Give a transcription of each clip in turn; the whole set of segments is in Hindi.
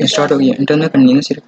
स्टार्ट हो गया, इंटरनल करनी है ना सिर्फ।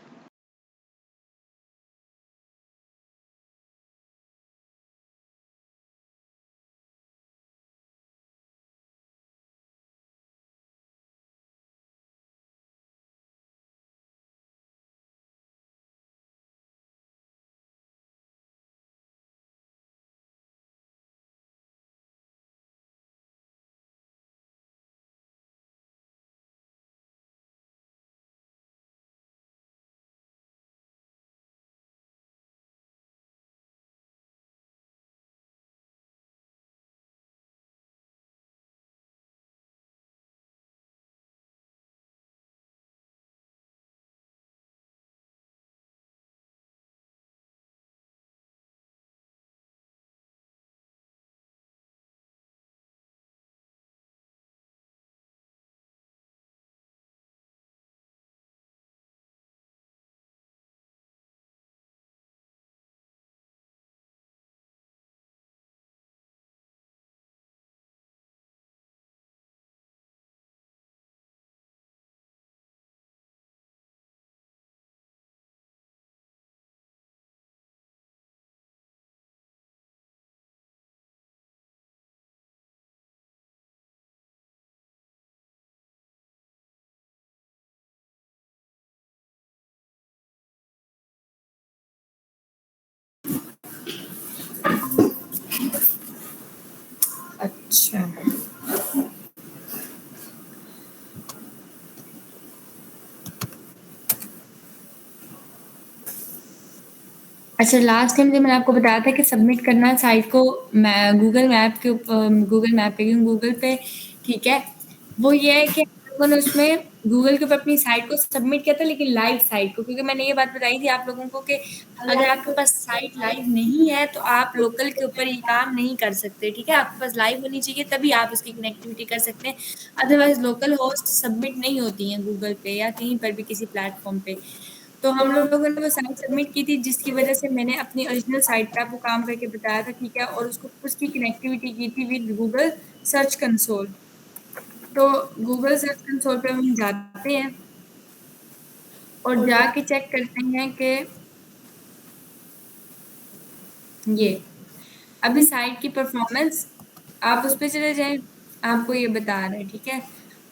अच्छा, अच्छा लास्ट टाइम जब मैंने आपको बताया था कि सबमिट करना है साइट को गूगल मैप के ऊपर, गूगल मैप पे गूगल पे, ठीक है, वो ये है कि हम लोगों ने उसमें गूगल के ऊपर अपनी साइट को सबमिट किया था, लेकिन लाइव साइट को, क्योंकि मैंने ये बात बताई थी आप लोगों को कि अगर आपके पास साइट लाइव नहीं है तो आप लोकल के ऊपर ये काम नहीं कर सकते, ठीक है, आपके पास लाइव होनी चाहिए तभी आप उसकी कनेक्टिविटी कर सकते हैं, अदरवाइज लोकल होस्ट सबमिट नहीं होती हैं गूगल पे या कहीं पर भी किसी प्लेटफॉर्म पे। तो हम लोगों ने वो साइट सबमिट की थी, जिसकी वजह से मैंने अपनी ओरिजिनल साइट पे आपको काम करके बताया था, ठीक है, और उसकी कनेक्टिविटी की थी विद गूगल सर्च कंसोल। तो गूगल सर्च कंसोल पे हम जाते हैं और जाके चेक करते हैं कि ये अभी साइट की परफॉर्मेंस, आप उस पे चले जाएं, आपको ये बता रहा है, ठीक है,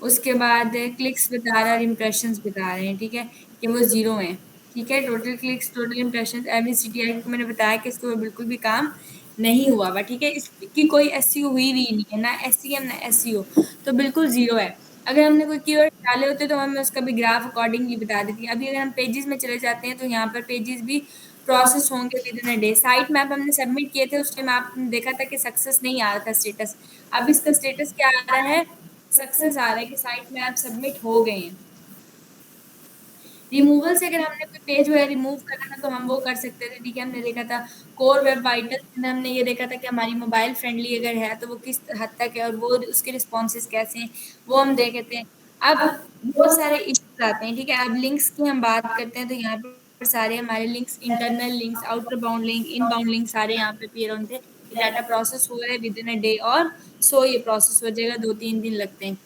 उसके बाद क्लिक्स बता रहा है, इम्प्रेशंस बता रहे हैं, ठीक है, कि वो 0 हैं, ठीक है, टोटल क्लिक्स, टोटल इम्प्रेशंस, एमएसीटीआई को मैंने बताया कि इसको बिल्कुल भी काम नहीं हुआ हुआ, ठीक है, इसकी कोई एसईओ हुई भी नहीं है, ना एसईएम ना एसईओ, तो बिल्कुल 0 है। अगर हमने कोई कीवर्ड डाले होते तो हमें उसका भी ग्राफ अकॉर्डिंगली बता देती है। अभी अगर हम पेजेस में चले जाते हैं तो यहाँ पर पेजेस भी प्रोसेस होंगे with in a day. Site map हमने सबमिट किए थे, उस टाइम आपने देखा था कि सक्सेस नहीं आ रहा था स्टेटस, अब इसका स्टेटस क्या आ रहा है, सक्सेस आ रहा है कि साइट मैप सबमिट हो गए हैं। रिमूवल से अगर हमने कोई पेज वगैरह रिमूव करना था तो हम वो कर सकते थे, ठीक है, हमने देखा था कोर वेब वाइटल्स में, हमने ये देखा था कि हमारी मोबाइल फ्रेंडली अगर है तो वो किस हद तक है और वो उसके रिस्पॉन्सेज कैसे हैं वो हम देखते हैं। अब बहुत सारे इश्यूज आते हैं, ठीक है, अब लिंक्स की हम बात करते हैं तो यहाँ पर सारे हमारे links, internal links, outer bound link, in bound link, सारे यहाँ पे अपीयर होते हैं। ये डाटा प्रोसेस हो रहा है विद इन अ डे, और सो ये प्रोसेस हो जाएगा, 2-3 दिन लगते हैं।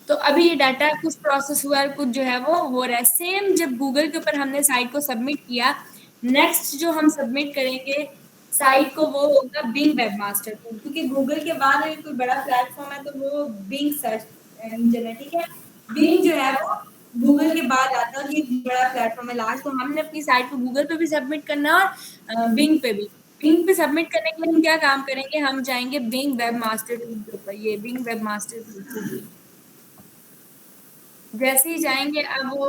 तो अभी ये डाटा कुछ प्रोसेस हुआ और कुछ जो है वो हो रहा है। सेम जब गूगल के ऊपर हमने साइट को सबमिट किया, नेक्स्ट जो हम सबमिट करेंगे साइट को वो होगा बिंग वेबमास्टर को, क्योंकि गूगल के बाद अगर कोई बड़ा प्लेटफॉर्म है तो वो बिंग सर्च इंजन है, ठीक है, बिंग जो है वो गूगल के बाद आता है, ये बड़ा प्लेटफॉर्म है लास्ट, तो हमने अपनी साइट को गूगल पे भी सबमिट करना है और बिंग पे भी। बिंग पे सबमिट करने के लिए हम क्या काम करेंगे, हम जाएंगे बिंग वेबमास्टर टूल के ऊपर, ये बिंग वेबमास्टर टूल, जैसे ही जाएंगे अब वो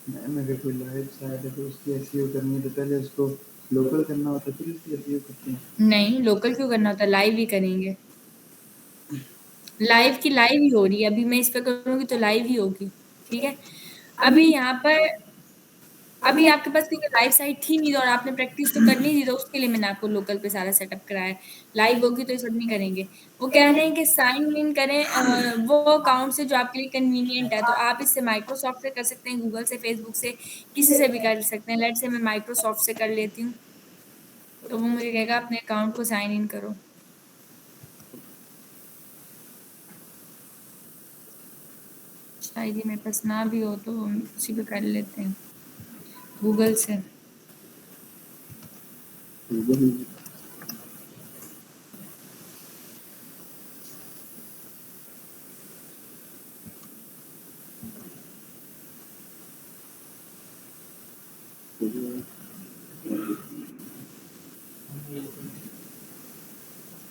मैम अगर कोई लाइव साइट है तो उसकी एसईओ करनी है तो पहले उसको लोकल करना होता है, फिर उसकी एसईओ करते हैं। नहीं, लोकल क्यों करना होता है, लाइव ही करेंगे। लाइव की लाइव ही हो रही है, अभी मैं इस पे करूंगी तो लाइव ही होगी, ठीक है। अभी यहाँ पर अभी आपके पास क्योंकि लाइव साइट थी नहीं और आपने प्रैक्टिस तो करनी थी, तो उसके लिए मैंने आपको लोकल पे सारा सेटअप कराया है। लाइव होगी तो ये सब नहीं करेंगे। वो कह रहे हैं कि साइन इन करें वो अकाउंट से जो आपके लिए कन्वीनियंट है, तो आप इससे माइक्रोसॉफ्ट से कर सकते हैं, गूगल से, फेसबुक से, किसी से भी कर सकते हैं। लेट्स से मैं माइक्रोसॉफ्ट से कर लेती हूँ। तो वो मुझे कहेगा अपने अकाउंट को साइन इन करो। शायद ये मेरे पास ना भी हो तो हम उसी पे कर लेते हैं, गूगल से।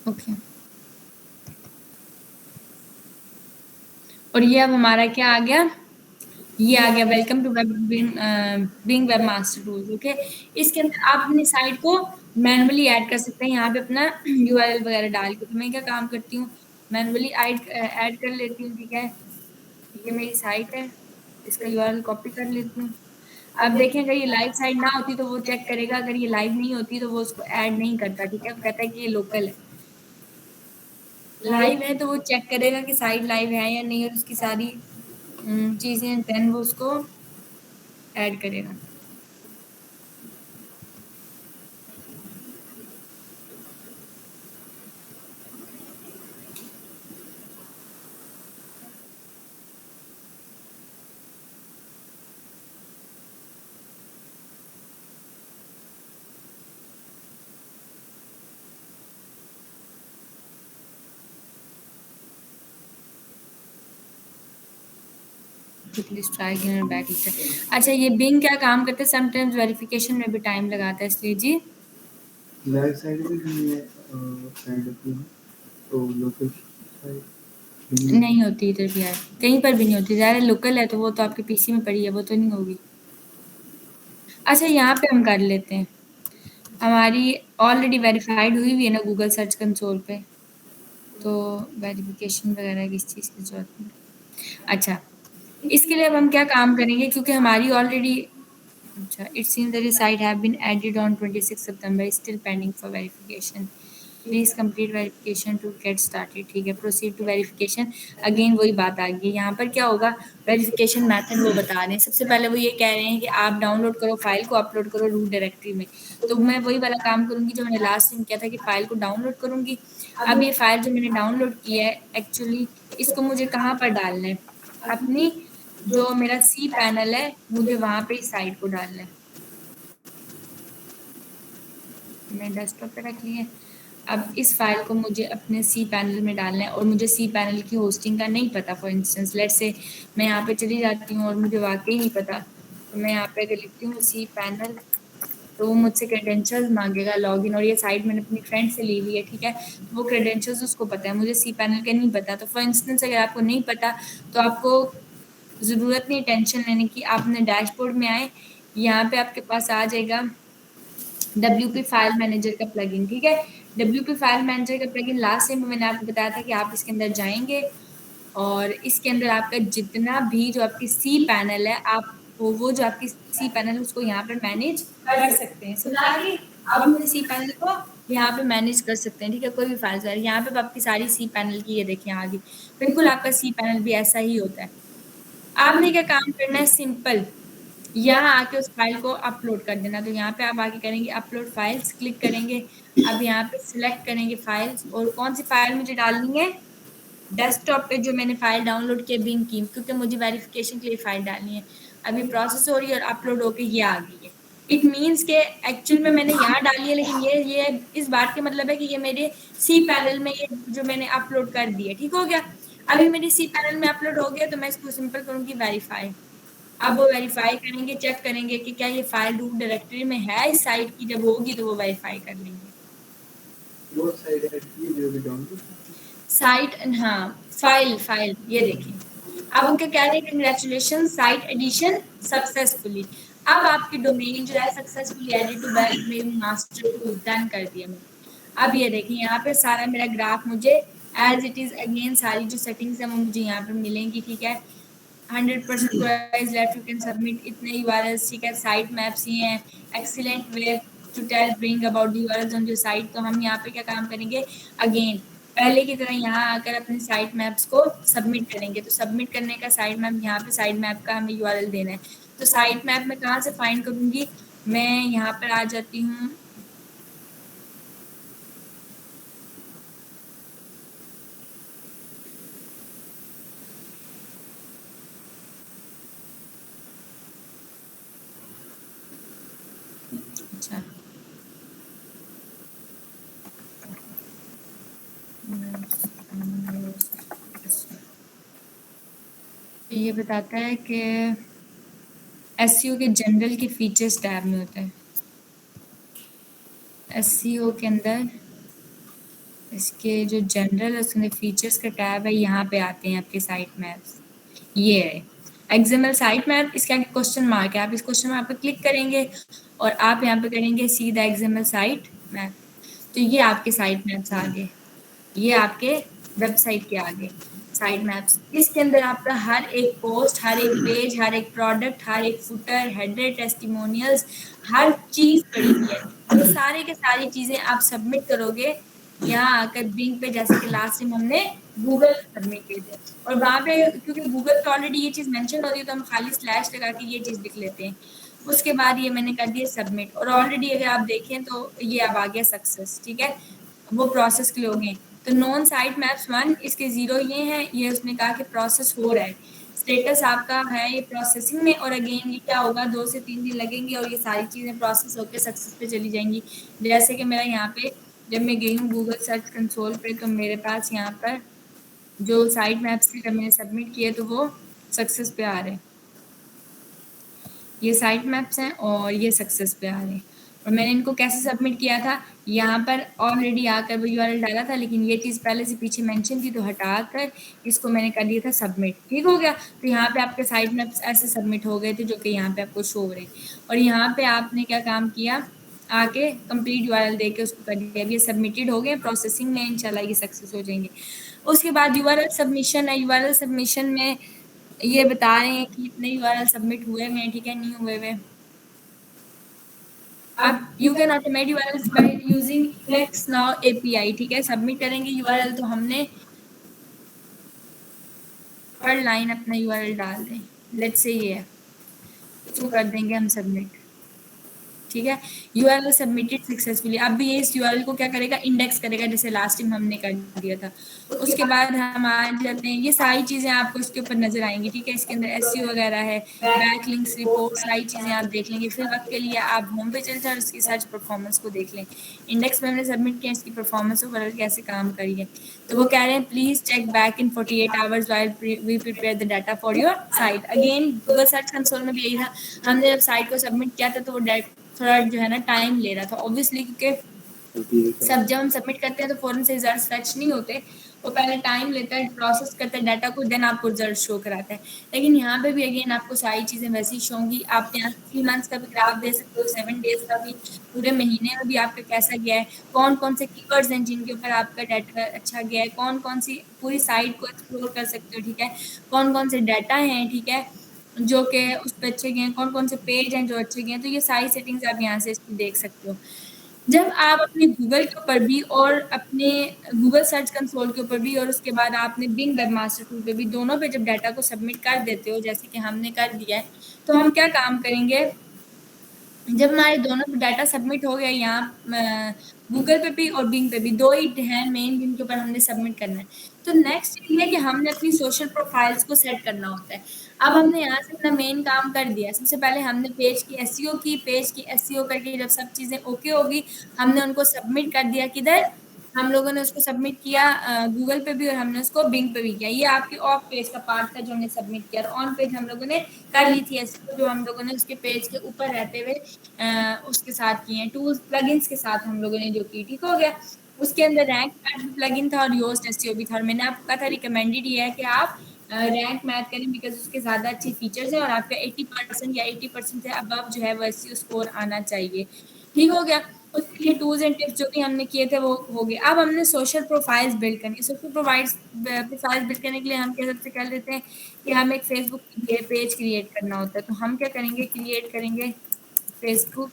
ओके। और ये अब हमारा क्या आ गया, ये आ गया welcome to Bing webmaster tools. Okay, इसके अंदर आप अपनी साइट को मैनुअली ऐड कर सकते हैं, यहाँ पे अपना यूआरएल वगैरह डाल के। तो मैं क्या काम करती हूँ, मैनुअली ऐड कर लेती हूँ। ठीक है, ये मेरी साइट है, इसका यूआरएल कॉपी कर लेती हूँ। अब देखें अगर ये लाइव साइट ना होती तो वो चेक करेगा, अगर ये लाइव नहीं होती तो वो उसको ऐड नहीं करता। ठीक है, वो कहता है कि ये लोकल है। लाइव है तो वो चेक करेगा कि साइट लाइव है या नहीं, और उसकी सारी चीजें देन वो उसको ऐड करेगा। Please try again back. अच्छा, ये बिंग क्या काम करते हैं, समटाइम्स वेरिफिकेशन में भी टाइम लगाता है, इसलिए जी लाइव साइट भी नहीं है, साइट होती है तो लोकल साइट नहीं होती इधर भी यार, कहीं पर भी नहीं होती। ज़्यादा लोकल है तो वो तो आपके पीसी में पड़ी है, वो तो नहीं होगी। अच्छा, यहाँ पे हम कर लेते हैं, हमारी ऑलरेडी वेरीफाइड हुई हुई है ना गूगल सर्च कंसोल पे, तो वेरिफिकेशन वगैरह किस चीज़ की जरूरत नहीं। अच्छा, इसके लिए अब हम क्या काम करेंगे, क्योंकि हमारी ऑलरेडी, अच्छा, it seems that the site have been added on 26 September, is still pending for verification. Please complete verification to get started। ठीक है, proceed to verification। अगेन वही बात आ गई, यहाँ पर क्या होगा, वेरिफिकेशन मेथड वो बता रहे हैं। सबसे पहले वो ये कह रहे हैं कि आप डाउनलोड करो फाइल को, अपलोड करो रूट डायरेक्टरी में। तो मैं वही वाला काम करूंगी जो मैंने लास्ट टाइम किया था, कि फाइल को डाउनलोड करूंगी। अब ये फाइल जो मैंने डाउनलोड की है, एक्चुअली इसको मुझे कहाँ पर डालना है, अपनी जो मेरा सी पैनल है मुझे वहां पे इस साइट को डालना है। मैं डेस्कटॉप पे रख लिया। अब इस फाइल को मुझे अपने सी पैनल में डालना है, और मुझे सी पैनल की होस्टिंग का नहीं पता। फॉर इंस्टेंस लेट्स से मैं यहाँ पे चली जाती हूँ और मुझे वाकई नहीं पता, तो मैं यहाँ पे अगर लिखती हूँ सी पैनल, तो वो मुझसे क्रेडेंशियल्स मांगेगा, लॉगिन। और ये साइट मैंने अपनी फ्रेंड से ली हुई है। ठीक है, तो वो क्रेडेंशियल्स उसको पता है, मुझे सी पैनल का नहीं पता। तो फॉर इंस्टेंस अगर आपको नहीं पता तो आपको ज़रूरत नहीं टेंशन लेने की। आप अपने डैशबोर्ड में आए, यहाँ पे आपके पास आ जाएगा WP फाइल मैनेजर का प्लगइन। ठीक है, WP फाइल मैनेजर का प्लगइन लास्ट टाइम मैंने आपको बताया था कि आप इसके अंदर जाएंगे, और इसके अंदर आपका जितना भी जो आपकी सी पैनल है, आप वो जो आपकी सी पैनल है उसको यहाँ पे मैनेज कर सकते हैं। समझ आ गई, आप अपने सी पैनल को यहाँ पे मैनेज कर सकते हैं। ठीक है, कोई भी फाइल है यहाँ पे आपकी सारी सी पैनल की, ये देखिए आ गई। बिल्कुल आपका सी पैनल भी ऐसा ही होता है। आपने क्या काम करना है, सिंपल यहाँ आके उस फाइल को अपलोड कर देना। तो यहाँ पे आप आके करेंगे अपलोड फाइल्स, क्लिक करेंगे। अब यहाँ पे सिलेक्ट करेंगे फाइल्स, और कौन सी फाइल मुझे डालनी है, डेस्कटॉप पे जो मैंने फाइल डाउनलोड की बिंग की, क्योंकि मुझे वेरिफिकेशन के लिए फाइल डालनी है। अभी प्रोसेस हो रही है और अपलोड होके ये आ गई है। इट मीन्स के एक्चुअल में मैंने यहाँ डाली है, लेकिन ये इस बात के मतलब है कि ये मेरे सी पैनल में ये जो मैंने अपलोड कर दी है। ठीक हो गया, अभी मेरी सी पैनल में अपलोड हो गया, तो मैं इसको सिंपल करूंगी वेरीफाई। अब वो वेरीफाई करेंगे, चेक करेंगे कि क्या ये फाइल रूट डायरेक्टरी में है इस साइट की। जब होगी तो वो वेरीफाई कर लेंगे। वो साइट ऐड की जो भी डाउनलोड साइट, हाँ, फाइल फाइल ये देखिए। अब उनका कह रहे हैं कंग्रेचुलेशन, साइट एडिशन सक्सेसफुली। अब आपकी डोमेन जो है successfully added to webmaster tool, done कर दिया मैंने। अब ये देखिए यहाँ पे सारा मेरा ग्राफ मुझे एज इट इज, अगेन सारी जो सेटिंग्स है वो मुझे यहाँ पे मिलेंगी। ठीक है, 100% queries left, you can submit इतने यूआरएल्स। ठीक है, साइट मैप्स ही हैं, excellent way to tell bring about the URLs on your site. तो हम यहाँ पे क्या काम करेंगे, अगेन पहले की तरह यहाँ आकर अपने साइट मैप्स को सबमिट करेंगे। तो सबमिट करने का साइट मैप, यहाँ पे साइट मैप का हमें यूआरएल देना है। तो साइट मैप में कहाँ से फाइंड करूंगी, मैं यहाँ पर आ जाती हूँ ये बताता है कि एसईओ के जनरल के फीचर्स टैब में होता है। एसईओ के अंदर इसके जो जनरल है उसके अंदर फीचर्स का टैब है, यहाँ पे आते हैं आपके साइट मैप्स। ये है एक्सएमएल साइट मैप, इसके आगे क्वेश्चन मार्क है, आप इस क्वेश्चन मार्क पे क्लिक करेंगे और आप यहाँ पे करेंगे see the XML site map. तो ये आपके साइट मैप्स आ गए, ये आपके वेबसाइट के आगे साइट मैप्स। इसके अंदर आपका हर एक पोस्ट, हर एक पेज, हर एक प्रोडक्ट, हर एक फुटर, हेडर, टेस्टिमोनियल्स, हर चीज पड़ी हुई है। तो सारे के सारी चीजें आप सबमिट करोगे यहाँ आकर बिंग पे, जैसे कि लास्ट टाइम हमने गूगल सबमिट किए थे। और वहां पे क्योंकि गूगल पे ऑलरेडी ये चीज मेंशन होती है तो हम खाली स्लैश लगा के ये चीज लिख लेते हैं। उसके बाद ये मैंने कर दिया सबमिट, और ऑलरेडी अगर आप देखें तो ये अब आ गया सक्सेस। ठीक है, वो प्रोसेस के लोग हैं। तो नॉन साइट मैप्स 1 इसके 0 ये हैं, ये उसने कहा कि प्रोसेस हो रहा है, स्टेटस आपका है ये प्रोसेसिंग में। और अगेन ये क्या होगा, 2 से 3 दिन लगेंगे और ये सारी चीजें प्रोसेस होकर सक्सेस पे चली जाएंगी। जैसे कि मेरा यहाँ पे जब मैं गई हूँ गूगल सर्च कंसोल पे, तो मेरे पास यहाँ पर जो साइट मैप्स थे जब मैंने सबमिट किए तो वो सक्सेस पे आ रहे हैं। ये साइट मैप्स हैं और ये सक्सेस पे आ रहे हैं। और मैंने इनको कैसे सबमिट किया था, यहाँ पर ऑलरेडी आकर वो यूआरएल डाला था, लेकिन ये चीज़ पहले से पीछे मेंशन थी तो हटाकर इसको मैंने कर दिया था सबमिट। ठीक हो गया, तो यहाँ पे आपके साइट मैप्स ऐसे सबमिट हो गए थे जो कि यहाँ पे आपको शो हो रहे हैं। और यहाँ पे आपने क्या काम किया, आके कंप्लीट यूआरएल दे के उसको कर दिया। ये सबमिटेड हो गए, प्रोसेसिंग में, इंशाल्लाह ये सक्सेस हो जाएंगे। उसके बाद यूआरएल सबमिशन है। यूआरएल सबमिशन में ये बता रहे हैं कि इतने यूआरएल सबमिट हुए हैं, ठीक है, नहीं हुए हुए। अब you can automate URLs by using flex now API. ठीक है, सबमिट करेंगे यूआरएल तो हमने हर लाइन अपना यूआरएल डाल दें। लेट्स से ये है, इसको कर देंगे हम सबमिट। ठीक है, यूआरएल सबमिटेड सक्सेसफुली। अब भी ये इस यूआरएल को क्या करेगा, इंडेक्स करेगा, जैसे लास्ट टाइम हमने कर दिया था। उसके बाद हम आ जाते हैं, ये सारी चीज़ें आपको इसके ऊपर नजर आएंगी। ठीक है, इसके अंदर एसईओ वगैरह है, बैकलिंक्स, रिपोर्ट, सारी चीज़ें आप देख लेंगे। फिर वक्त के लिए आप होम पे चल जाए और इसकी सर्च परफॉर्मेंस को देख लें। इंडेक्स में हमने सबमिट किया, इसकी परफॉर्मेंस ओवरऑल कैसे काम करी है। तो वो कह रहे हैं please check back in 48 hours while we prepare the data for your site. Again Google search console में भी यही था, हमने जब साइट को सबमिट किया था तो वो थोड़ा जो है ना टाइम ले रहा था, ऑब्वियसली, क्योंकि सब जब हम सबमिट करते हैं तो फौरन से रिजल्ट सर्च नहीं होते, वो पहले टाइम लेता है, प्रोसेस करता है डाटा को, देन आपको रिजल्ट शो कराता है। लेकिन यहाँ पे भी अगेन आपको सारी चीज़ें वैसी ही शो होंगी। आप यहाँ 3 मंथ्स का भी ग्राफ दे सकते हो, 7 डेज का भी, पूरे महीने में भी आपका कैसा गया है, कौन कौन से कीवर्ड्स हैं जिनके ऊपर आपका डाटा अच्छा गया है, कौन कौन सी पूरी साइट को एक्सप्लोर कर सकते हो। ठीक है, कौन कौन से डाटा हैं, ठीक है, जो कि उस पर अच्छे गए हैं, कौन कौन से पेज हैं जो अच्छे गए हैं। तो ये सारी सेटिंग्स आप यहाँ से इसकी देख सकते हो। जब आप अपने गूगल के ऊपर भी और अपने गूगल सर्च कंसोल के ऊपर भी और उसके बाद आपने बिंग वेबमास्टर टूल पे भी, दोनों पे जब डाटा को सबमिट कर देते हो, जैसे कि हमने कर दिया है, तो हम क्या काम करेंगे, जब हमारे दोनों डाटा सबमिट हो गया, यहाँ गूगल पे भी और बिंग पे भी, 2 ही हैं मेन जिनके ऊपर हमने सबमिट करना है। तो नेक्स्ट ये है कि हमने अपनी सोशल प्रोफाइल्स को सेट करना होता है। अब हमने यहाँ से अपना मेन काम कर दिया। सबसे पहले हमने पेज की एसईओ की, पेज की एसईओ करके जब सब चीज़ें ओके होगी, हमने उनको सबमिट कर दिया। किधर हम लोगों ने उसको सबमिट किया, गूगल पे भी, और हमने उसको बिंग पे भी किया। ये आपके ऑफ पेज का पार्ट था जो हमने सबमिट किया, और ऑन पेज हम लोगों ने कर ली थी एसईओ, जो हम लोगों ने उसके पेज के ऊपर रहते हुए उसके साथ किए हैं, टूल्स प्लगइन्स के साथ हम लोगों ने जो की। ठीक हो गया, उसके अंदर रैंक मैथ प्लगइन था और योस्ट एसईओ भी था। और मैंने आपको कहा था रिकमेंडेड ये है कि आप रैंक मैथ करें, बिकॉज उसके ज़्यादा अच्छे फीचर्स हैं और आपका 80% या 80% से अबव जो है वो एसईओ स्कोर आना चाहिए। ठीक हो गया, उसके लिए टूल्स एंड टिप्स जो भी हमने किए थे वो हो गए। अब हमने सोशल प्रोफाइल्स बिल्ड करनी है। सोशल प्रोफाइल्स बिल्ड करने के लिए हम क्या सबसे कर लेते हैं कि हम एक फेसबुक पेज क्रिएट करना होता है। तो हम क्या करेंगे, क्रिएट करेंगे फेसबुक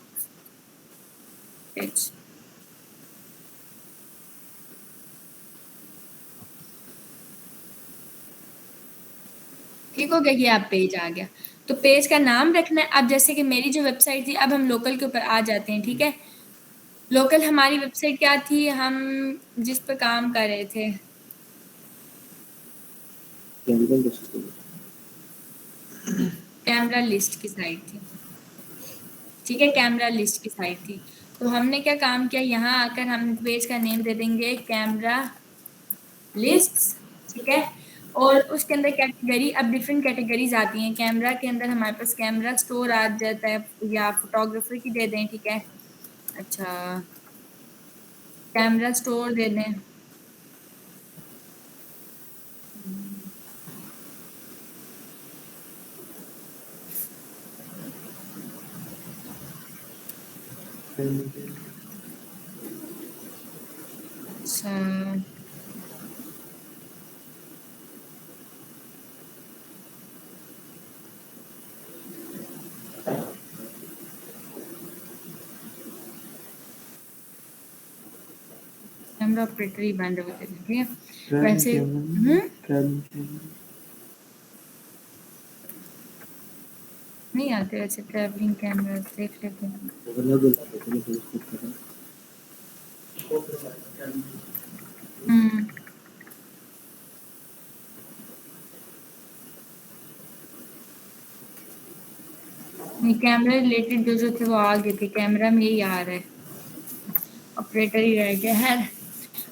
पेज। ठीक हो गया, ये आप पेज आ गया। तो पेज का नाम रखना है। अब जैसे कि मेरी जो वेबसाइट थी, अब हम लोकल के ऊपर आ जाते हैं। ठीक है, लोकल हमारी वेबसाइट क्या थी, हम जिस पर काम कर रहे थे, कैमरा लिस्ट की साइट थी। ठीक है, कैमरा लिस्ट की साइट थी। तो हमने क्या काम किया, यहाँ आकर हम पेज का नेम दे देंगे कैमरा लिस्ट। ठीक है, और उसके अंदर कैटेगरी, अब डिफरेंट कैटेगरीज आती हैं। कैमरा के अंदर हमारे पास कैमरा स्टोर आ जाता है, या फोटोग्राफर की दे दें, ठीक है। अच्छा, कैमरा स्टोर दे दें। अच्छा, कैमरा ऑपरेटर ही बंद हो जाए, ठीक है। वैसे नहीं आते वैसे ट्रैवलिंग कैमरा, देख लेते हैं। हम्म, नहीं, कैमरा रिलेटेड जो थे वो आ गए थे, कैमरा में यही आ रहा है, ऑपरेटर ही रह गया है।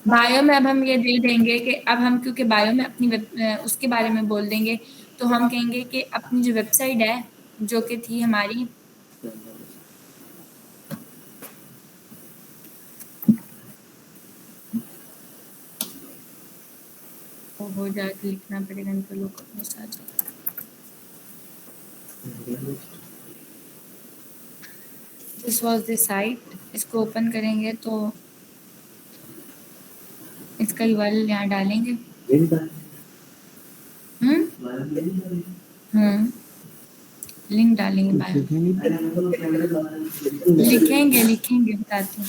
बायो में अब हम ये दे देंगे कि अब हम, क्योंकि बायो में अपनी उसके बारे में बोल देंगे, तो हम कहेंगे कि अपनी जो वेबसाइट है, जो कि थी हमारी, वो हो जाके लिखना पड़ेगा, इनको लोग दिस वॉज द साइट। इसको ओपन करेंगे तो इसका URL यहाँ डालेंगे। लिंक डालेंगे बायो, लिखेंगे बताते हैं।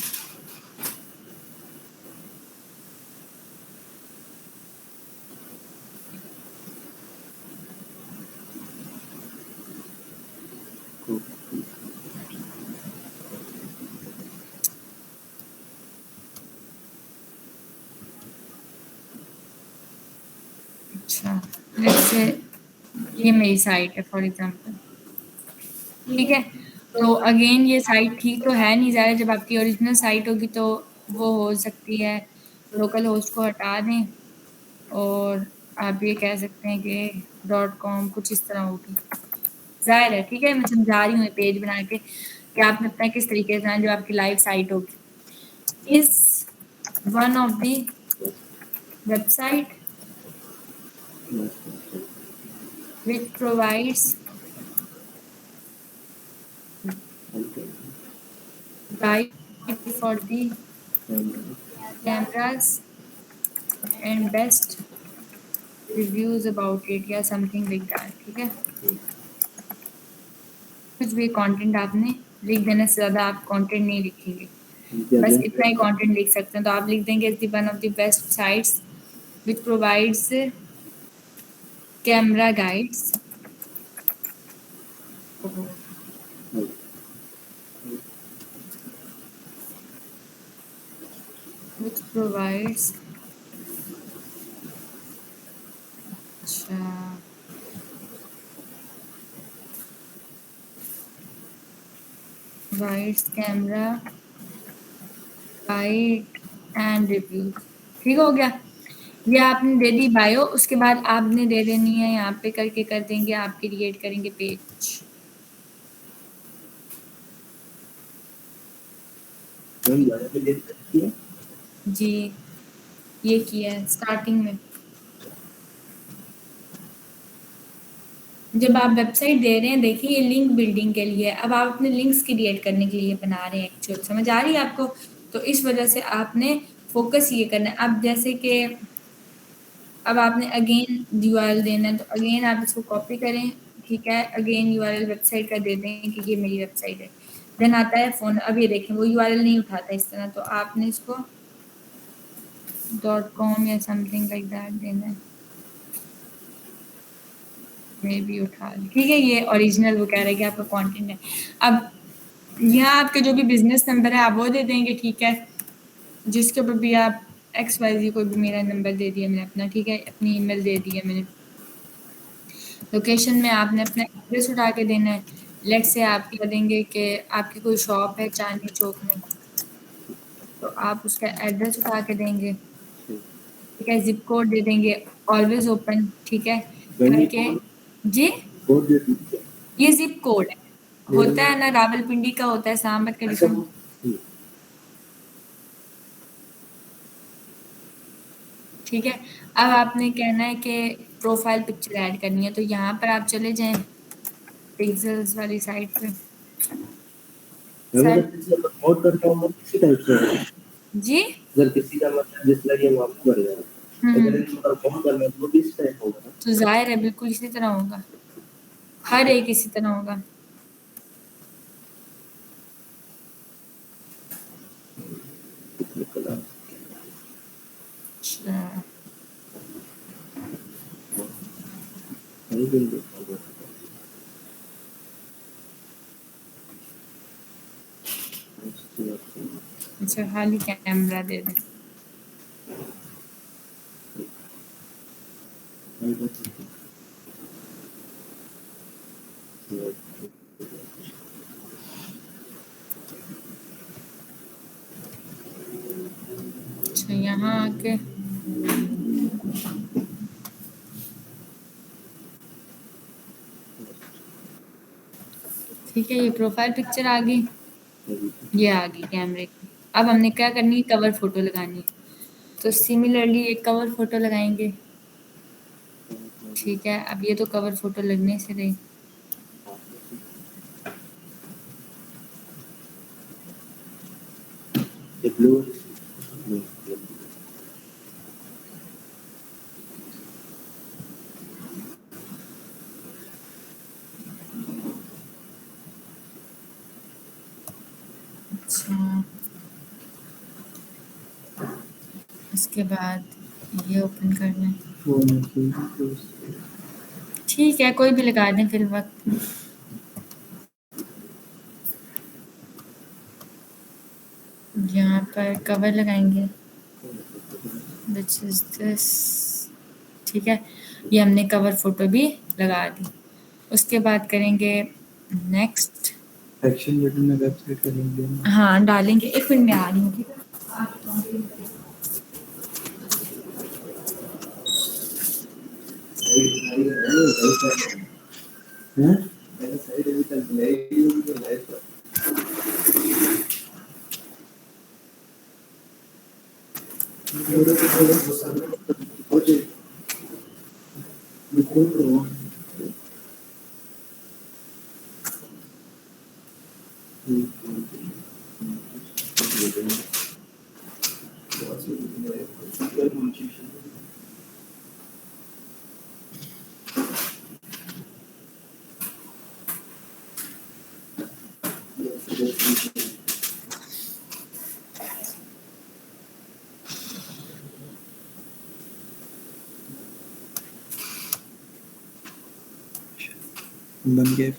अच्छा, जैसे ये मेरी साइट है फॉर एग्जांपल, ठीक है। तो अगेन ये साइट ठीक तो है नहीं, ज़्यादा जब आपकी ओरिजिनल साइट होगी तो वो हो सकती है लोकल होस्ट को हटा दें, और आप ये कह सकते हैं कि .com कुछ इस तरह होगी, ज़ाहिर है, ठीक है। मैं समझा रही हूँ पेज बना के कि आपने अपना किस तरीके से जो आपकी लाइव साइट होगी। इस one of the website which provides guide for the cameras and best reviews about it, या something like that, ठीक है। कुछ भी कंटेंट आपने लिख देना, से ज़्यादा आप कंटेंट नहीं लिखेंगे, बस इतना ही कंटेंट लिख सकते हैं। तो आप लिख देंगे the one of the best sites which provides camera guides which provides, अच्छा, provides camera guide and review, ठीक हो गया। ये आपने दे दी बायो, उसके बाद आपने दे देनी है यहाँ पे करके कर देंगे, आप क्रिएट करेंगे पेज। जी, ये किया है स्टार्टिंग में। जब आप वेबसाइट दे रहे हैं, देखिए ये लिंक बिल्डिंग के लिए, अब आप अपने लिंक्स क्रिएट करने के लिए बना रहे हैं एक्चुअल, समझ आ रही है आपको। तो इस वजह से आपने फोकस ये करना है। अब जैसे कि अब आपने अगेन URL देना है, तो अगेन आप इसको कॉपी करें, ठीक है। अगेन URL वेबसाइट का दे दें कि ये मेरी वेबसाइट है। देन आता है फ़ोन, अब ये देखें वो URL नहीं उठाता इस तरह, तो आपने इसको .com या समथिंग लाइक दैट देना है, मे भी उठा, ठीक है। ये ओरिजिनल वो कह रहा है कि आपका कंटेंट है। अब यहाँ आपके जो भी बिजनेस नंबर है आप वो दे देंगे, ठीक है। जिसके ऊपर भी आप XYZ कोई भी मेरा नंबर दे दिया मैंने अपना, ठीक है। अपनी ईमेल दे दी है मैंने। लोकेशन में आपने अपना एड्रेस उठा के देना है। लेट्स से आप कह देंगे कि आपकी कोई शॉप है चांदनी चौक में, तो आप उसका एड्रेस उठा के देंगे, ठीक है। जिप कोड दे देंगे, ऑलवेज ओपन, ठीक है, When you करके जी code your picture. ये जिप कोड है, होता है ना रावलपिंडी का होता है, इस्लामाबाद का डिफरेंट। ठीक है, अब आपने कहना है कि प्रोफाइल पिक्चर ऐड करनी है, तो यहाँ पर आप चले जाएं पिक्सेल्स वाली साइट पे। अगर किसी का प्रमोट करता हूँ किसी टाइप से जी अगर किसी का मतलब जिस लगे वो आपको कर जाए अगर इनको प्रमोट करना है तो किस टाइप होगा तो जाहिर है बिल्कुल इसी तरह होगा, हर एक इसी तरह होगा। अच्छा अच्छा, खाली कैमरा दे दे। अच्छा यहाँ आके ठीक है, ये प्रोफाइल पिक्चर आ गई, ये आ गई कैमरे की। अब हमने क्या करनी है, कवर फोटो लगानी है, तो सिमिलरली एक कवर फोटो लगाएंगे। ठीक है, अब ये तो कवर फोटो लगने से रही। अच्छा इसके बाद ये ओपन करना है, ठीक है कोई भी लगा दें फिर वक्त। यहाँ पर कवर लगाएंगे, विच इज दिस, ठीक है, ये हमने कवर फोटो भी लगा दी। उसके बाद करेंगे नेक्स्ट, एक्शन बटन में वेबसाइट का लिंक देना। हाँ डालेंगे, एक मिनट में आ रही हूँ, ठीक है। बन गए।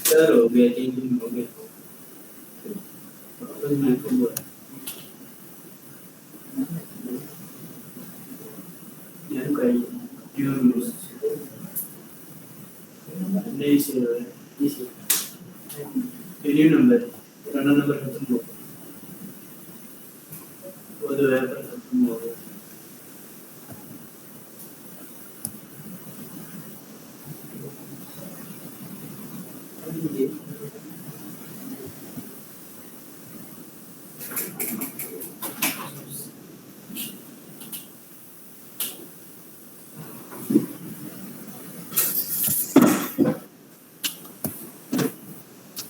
सर हो गया चेंजिंग हो गया न्यू नंबर पुराना नंबर खत्म हो गया वो जो है पर खत्म हो गया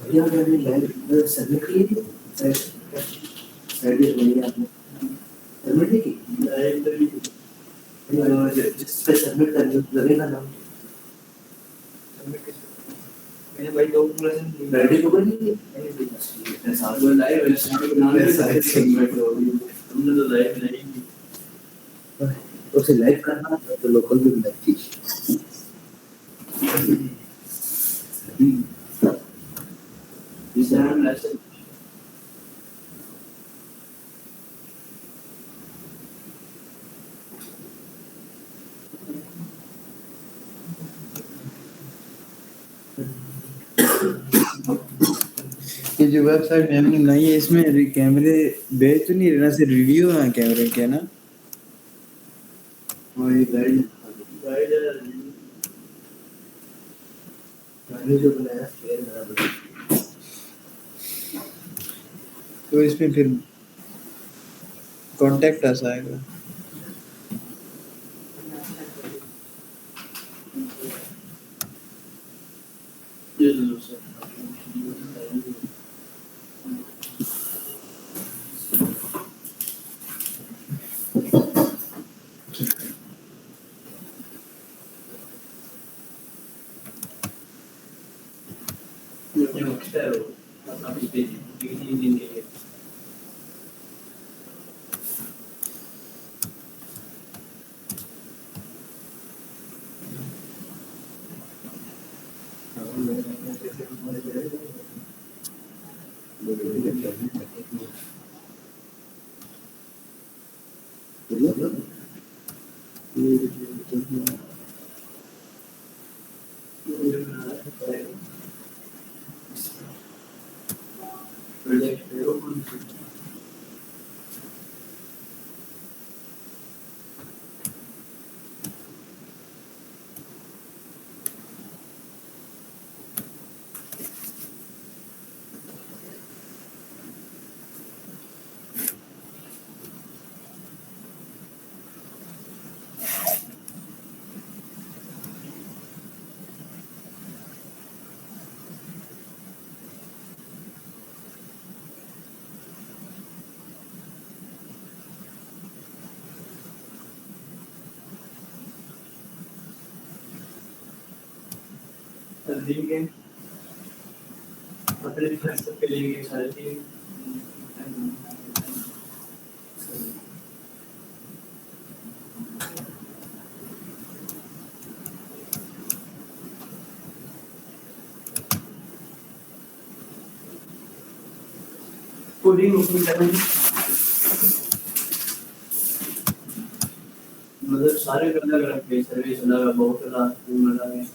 भैया मैंने लाइव सबमिट की थी सर्विस नहीं आपने सबमिट नहीं की लाइव जिस पे सबमिट करने लगेगा नाम मैंने भाई डॉक्यूमेंटेशन रेडी तो बनी है साथ में लाइव है नाम है साइड सबमिट हो गई हमने तो लाइव नहीं की तो उसे लाइव करना है तो लोकल भी लाइव की हम ऐसे ये जो वेबसाइट हमने बनाई है इसमें कैमरे बेच तो नहीं रहना से रिव्यू है कैमरे के ना और ये गाइड गाइड जो बनाया शेयर करा तो इसमें फिर कांटेक्ट ऐसा आएगा ये लो सर ये एक्स्ट्रा हो आप इस पे 3 दिन के लिए ड्रीम गेम अपने फ्रेंड्स के लिए सारे टीम कोडिंग ओपन करेंगे मतलब सारे अलग अलग पे सर्विस अलग बहुत अलग पूर्ण अलग है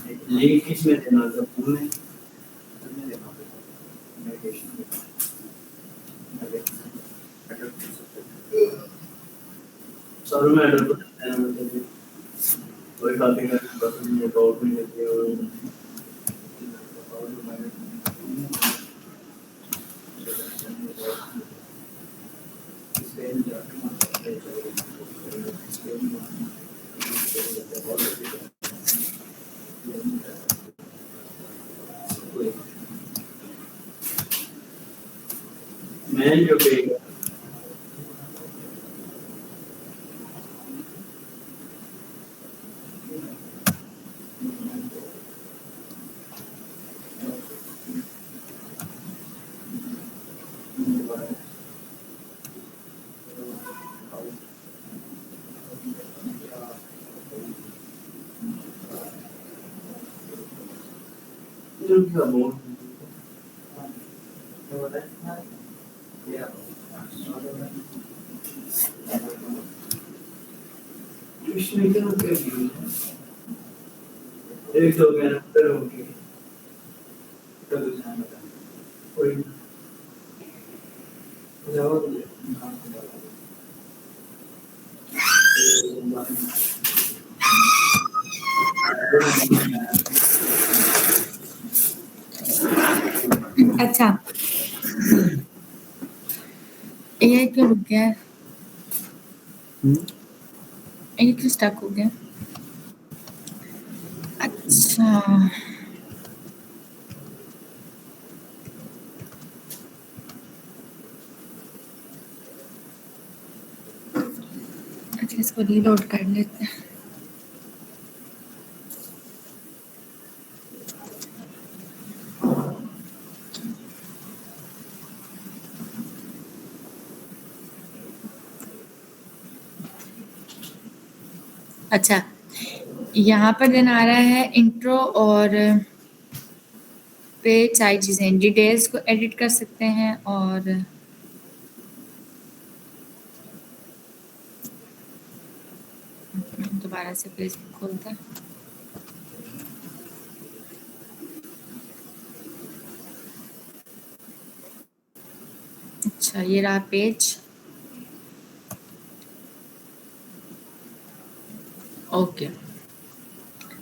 लिंक किसमें देना है पूर्ण में देना सर में एडर को देना है मतलब कोई काफी का बस ये बहुत नहीं देती है मैं जो कहेगा जो क्या बोल इसमें क्या एक दो गया फिर हो गया उसका तो ध्यान रखना कोई नहीं जाओ काम को डाला अच्छा, ये क्यों रुक गया है? ये क्यों स्टक हो गया? अच्छा, अच्छा इसको रीलोड कर लेते हैं। अच्छा, यहाँ पर देन आ रहा है इंट्रो और पेज सारी चीज़ें, डिटेल्स को एडिट कर सकते हैं और दोबारा से पेज खोलते हैं। अच्छा, ये रहा पेज। ओके,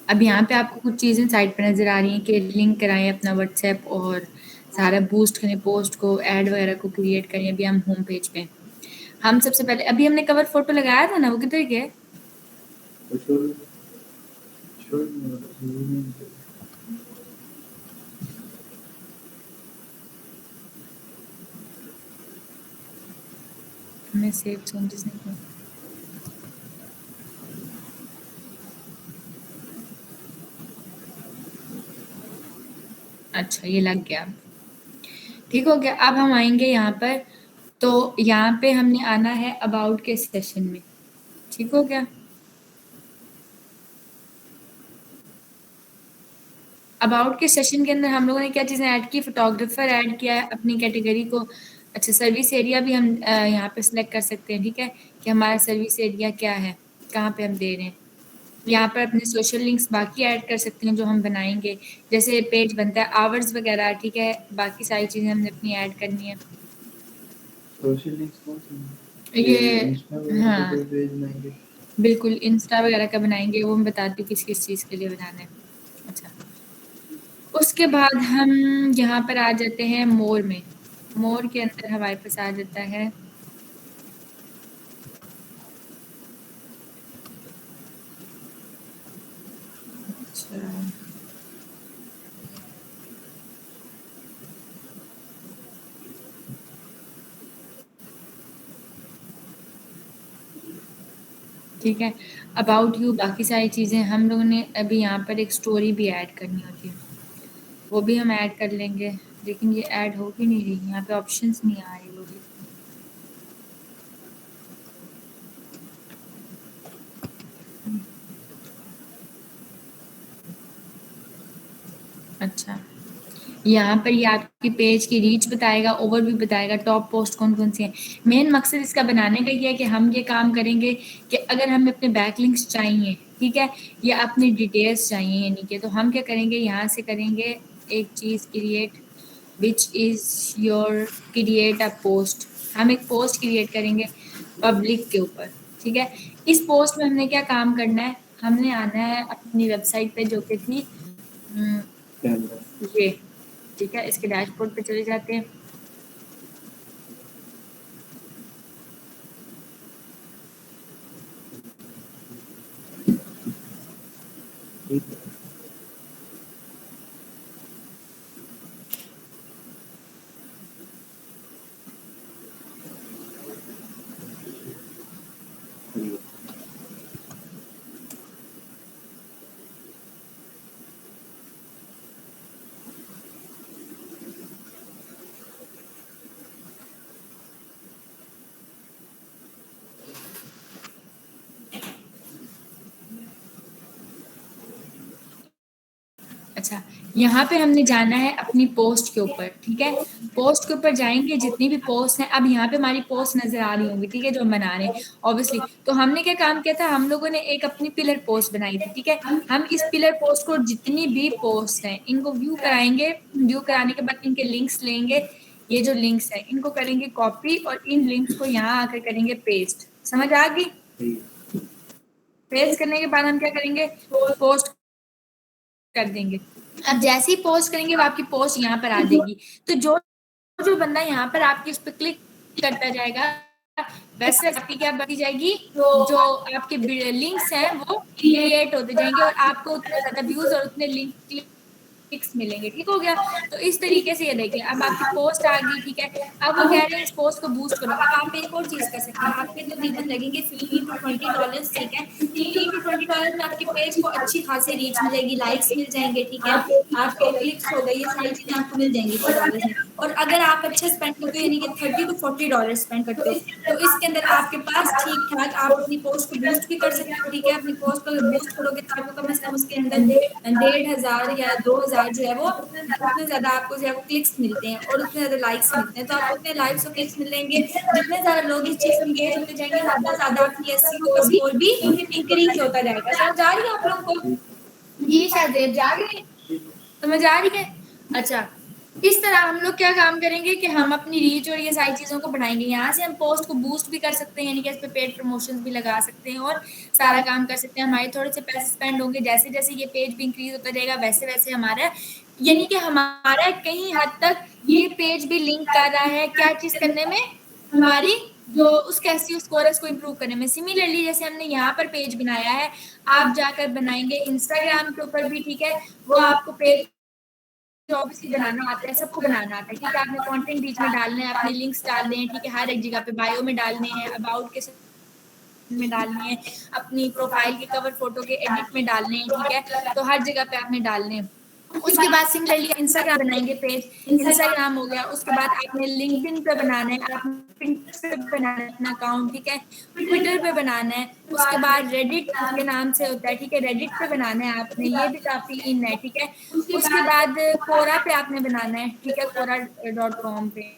अब यहाँ पे आपको कुछ चीज़ें साइड पे नज़र आ रही हैं कि लिंक कराएं अपना व्हाट्सएप और सारा बूस्ट करें पोस्ट को, ऐड वगैरह को क्रिएट करें। अभी हम होम पेज पे हैं। हम सबसे पहले अभी हमने कवर फोटो लगाया था ना, वो किधर गया? हमने सेव चेंजेस नहीं किया। अच्छा, ये लग गया। ठीक हो गया। अब हम आएंगे यहाँ पर, तो यहाँ पे हमने आना है अबाउट के सेशन में। ठीक हो गया। अबाउट के सेशन के अंदर हम लोगों ने क्या चीज़ें ऐड की? फोटोग्राफर ऐड किया है, अपनी कैटेगरी को। अच्छा, सर्विस एरिया भी हम यहाँ पे सिलेक्ट कर सकते हैं। ठीक है, कि हमारा सर्विस एरिया क्या है, कहाँ पे हम दे रहे हैं। यहाँ पर अपने सोशल लिंक्स बाकी ऐड कर सकते हैं जो हम बनाएंगे, जैसे पेज बनता है, आवर्स वगैरह। ठीक है, बाकी सारी चीज़ें हमने अपनी ऐड करनी है। सोशल लिंक्स कौन से? ये इंस्टा वगैरह हाँ, पे कोई पेज बनाएंगे? बिल्कुल इंस्टा वगैरह का बनाएंगे, वो मैं बताती हूँ किस किस चीज़ के लिए बनाना है। अच्छा, उसके बाद हम यहाँ पर आ जाते हैं मोर में। मोर के अंदर हमारे पास आ जाता है अच्छा, ठीक है, अबाउट यू, बाकी सारी चीज़ें। हम लोगों ने अभी यहाँ पर एक स्टोरी भी ऐड करनी होती है, वो भी हम ऐड कर लेंगे, लेकिन ये ऐड हो ही नहीं रही, यहाँ पे ऑप्शंस नहीं आ रही वो भी। अच्छा, यहाँ पर ये आपकी पेज की रीच बताएगा, ओवरव्यू बताएगा, टॉप पोस्ट कौन कौन सी है। मेन मकसद इसका बनाने का ये है कि हम ये काम करेंगे कि अगर हमें अपने बैकलिंक्स चाहिए, ठीक है, या अपनी डिटेल्स चाहिए, यानी कि तो हम क्या करेंगे, यहाँ से करेंगे एक चीज़ create, which is your create a post. हम एक पोस्ट क्रिएट करेंगे पब्लिक के ऊपर। ठीक है, इस पोस्ट में हमने क्या काम करना है, हमने आना है अपनी वेबसाइट पे जो कि थी ये। ठीक है, इसके डैशबोर्ड पे चले जाते हैं। अच्छा, यहाँ पे हमने जाना है अपनी पोस्ट के ऊपर, ठीक है? पोस्ट के ऊपर जाएँगे, जितनी भी पोस्ट हैं, अब यहाँ पे हमारी पोस्ट नज़र आ रही होंगी, ठीक है? जो हम बना रहे हैं, ऑब्वियसली। तो हमने क्या काम किया था, हम लोगों ने एक अपनी पिलर पोस्ट बनाई थी, ठीक है? हम इस पिलर पोस्ट को जितनी भी पोस्ट हैं, इनको व्यू कराएँगे, व्यू कराने के बाद इनके लिंक्स लेंगे, ये जो लिंक्स हैं, इनको करेंगे कॉपी और इन लिंक्स को यहाँ आकर करेंगे पेस्ट। समझ आ गई? पेस्ट करने के बाद हम क्या करेंगे, पोस्ट कर देंगे। अब जैसे ही पोस्ट करेंगे वो आपकी पोस्ट यहाँ पर आ जाएगी। तो जो बंदा यहाँ पर आपकी उस पे क्लिक करता जाएगा, वैसे आपकी क्या बढ़ती जाएगी, जो आपके लिंक्स हैं वो क्रिएट होते जाएंगे और आपको उतने ज्यादा व्यूज और उतने क्लिक्स मिलेंगे। ठीक हो गया? तो इस तरीके से ये देखिए, अब आपकी पोस्ट आ गई, ठीक है? अब वो कह रहे हैं इस पोस्ट को बूस्ट करो। अब आप एक और चीज कर सकते हैं, आपके तकरीबन लगेंगे $15 to $20, ठीक है? $15 to $20 में आपके पेज को अच्छी खासी रीच मिलेगी, लाइक्स मिल जाएंगे, ठीक है? आपके क्लिक्स हो गए, ये सारी चीजें आपको मिल जाएंगी $10 में। और अगर आप अच्छा स्पेंड करते हो, यानी कि $30 to $40 स्पेंड करते हो, तो इसके अंदर आपके पास ठीक ठाक आप अपनी पोस्ट को बूस्ट भी कर सकते हो, ठीक है? अपनी पोस्ट को बूस्ट करोगे तो आपको कम से कम उसके अंदर 1500 या 2000 जो है वो उतने ज्यादा आपको जो है वो क्लिक्स मिलते हैं और उतने ज्यादा लाइक्स मिलते हैं। तो आपको उतने लाइक्स और क्लिक्स मिलेंगे, जितने ज्यादा लोग इस चीज में एंगेज होते जाएंगे, उतना ज्यादा आपकी एसईओ का स्कोर भी इंक्रीज होता जाएगा। समझ आ रही है आप लोगों को? जी शायद जा रही है, समझ आ रही है? अच्छा, इस तरह हम लोग क्या काम करेंगे कि हम अपनी रीच और ये सारी चीज़ों को बढ़ाएंगे। यहाँ से हम पोस्ट को बूस्ट भी कर सकते हैं, यानी कि इस पे पेड प्रमोशंस भी लगा सकते हैं और सारा काम कर सकते हैं। हमारे थोड़े से पैसे स्पेंड होंगे, जैसे जैसे ये पेज भी इंक्रीज होता जाएगा वैसे वैसे हमारा, यानी कि हमारा कहीं हद तक ये पेज भी लिंक कर रहा है क्या चीज़ करने में, हमारी जो उसके एसईओ स्कोर है उसको इम्प्रूव करने में। सिमिलरली जैसे हमने यहाँ पर पेज बनाया है, आप जाकर बनाएंगे इंस्टाग्राम के ऊपर भी, ठीक है? वो आपको पेज ऑब्वियसली बनाना आता है, सबको बनाना आता है, ठीक है? आपने कंटेंट बीच में डालना है, अपने लिंक्स डालने हैं, ठीक है? हर एक जगह पे बायो में डालने हैं, अबाउट के में डालने हैं, अपनी प्रोफाइल के कवर फोटो के एडिट में डालने हैं, ठीक है? तो हर जगह पे आपने डालने हैं। उसके बाद सिमिलरली इंस्टाग्राम बनाएंगे पेज, इंस्टाग्राम हो गया, उसके बाद आपने लिंक्डइन पे बनाना है, आपने पिंटरेस्ट पे बनाना है अपना अकाउंट, ठीक है? ट्विटर पे बनाना है, उसके बाद रेडिट के नाम से होता है, ठीक है? रेडिट पे बनाना है आपने, ये भी काफी इन है, ठीक है? उसके बाद कोरा पे आपने बनाना है, ठीक है? कोरा.com पे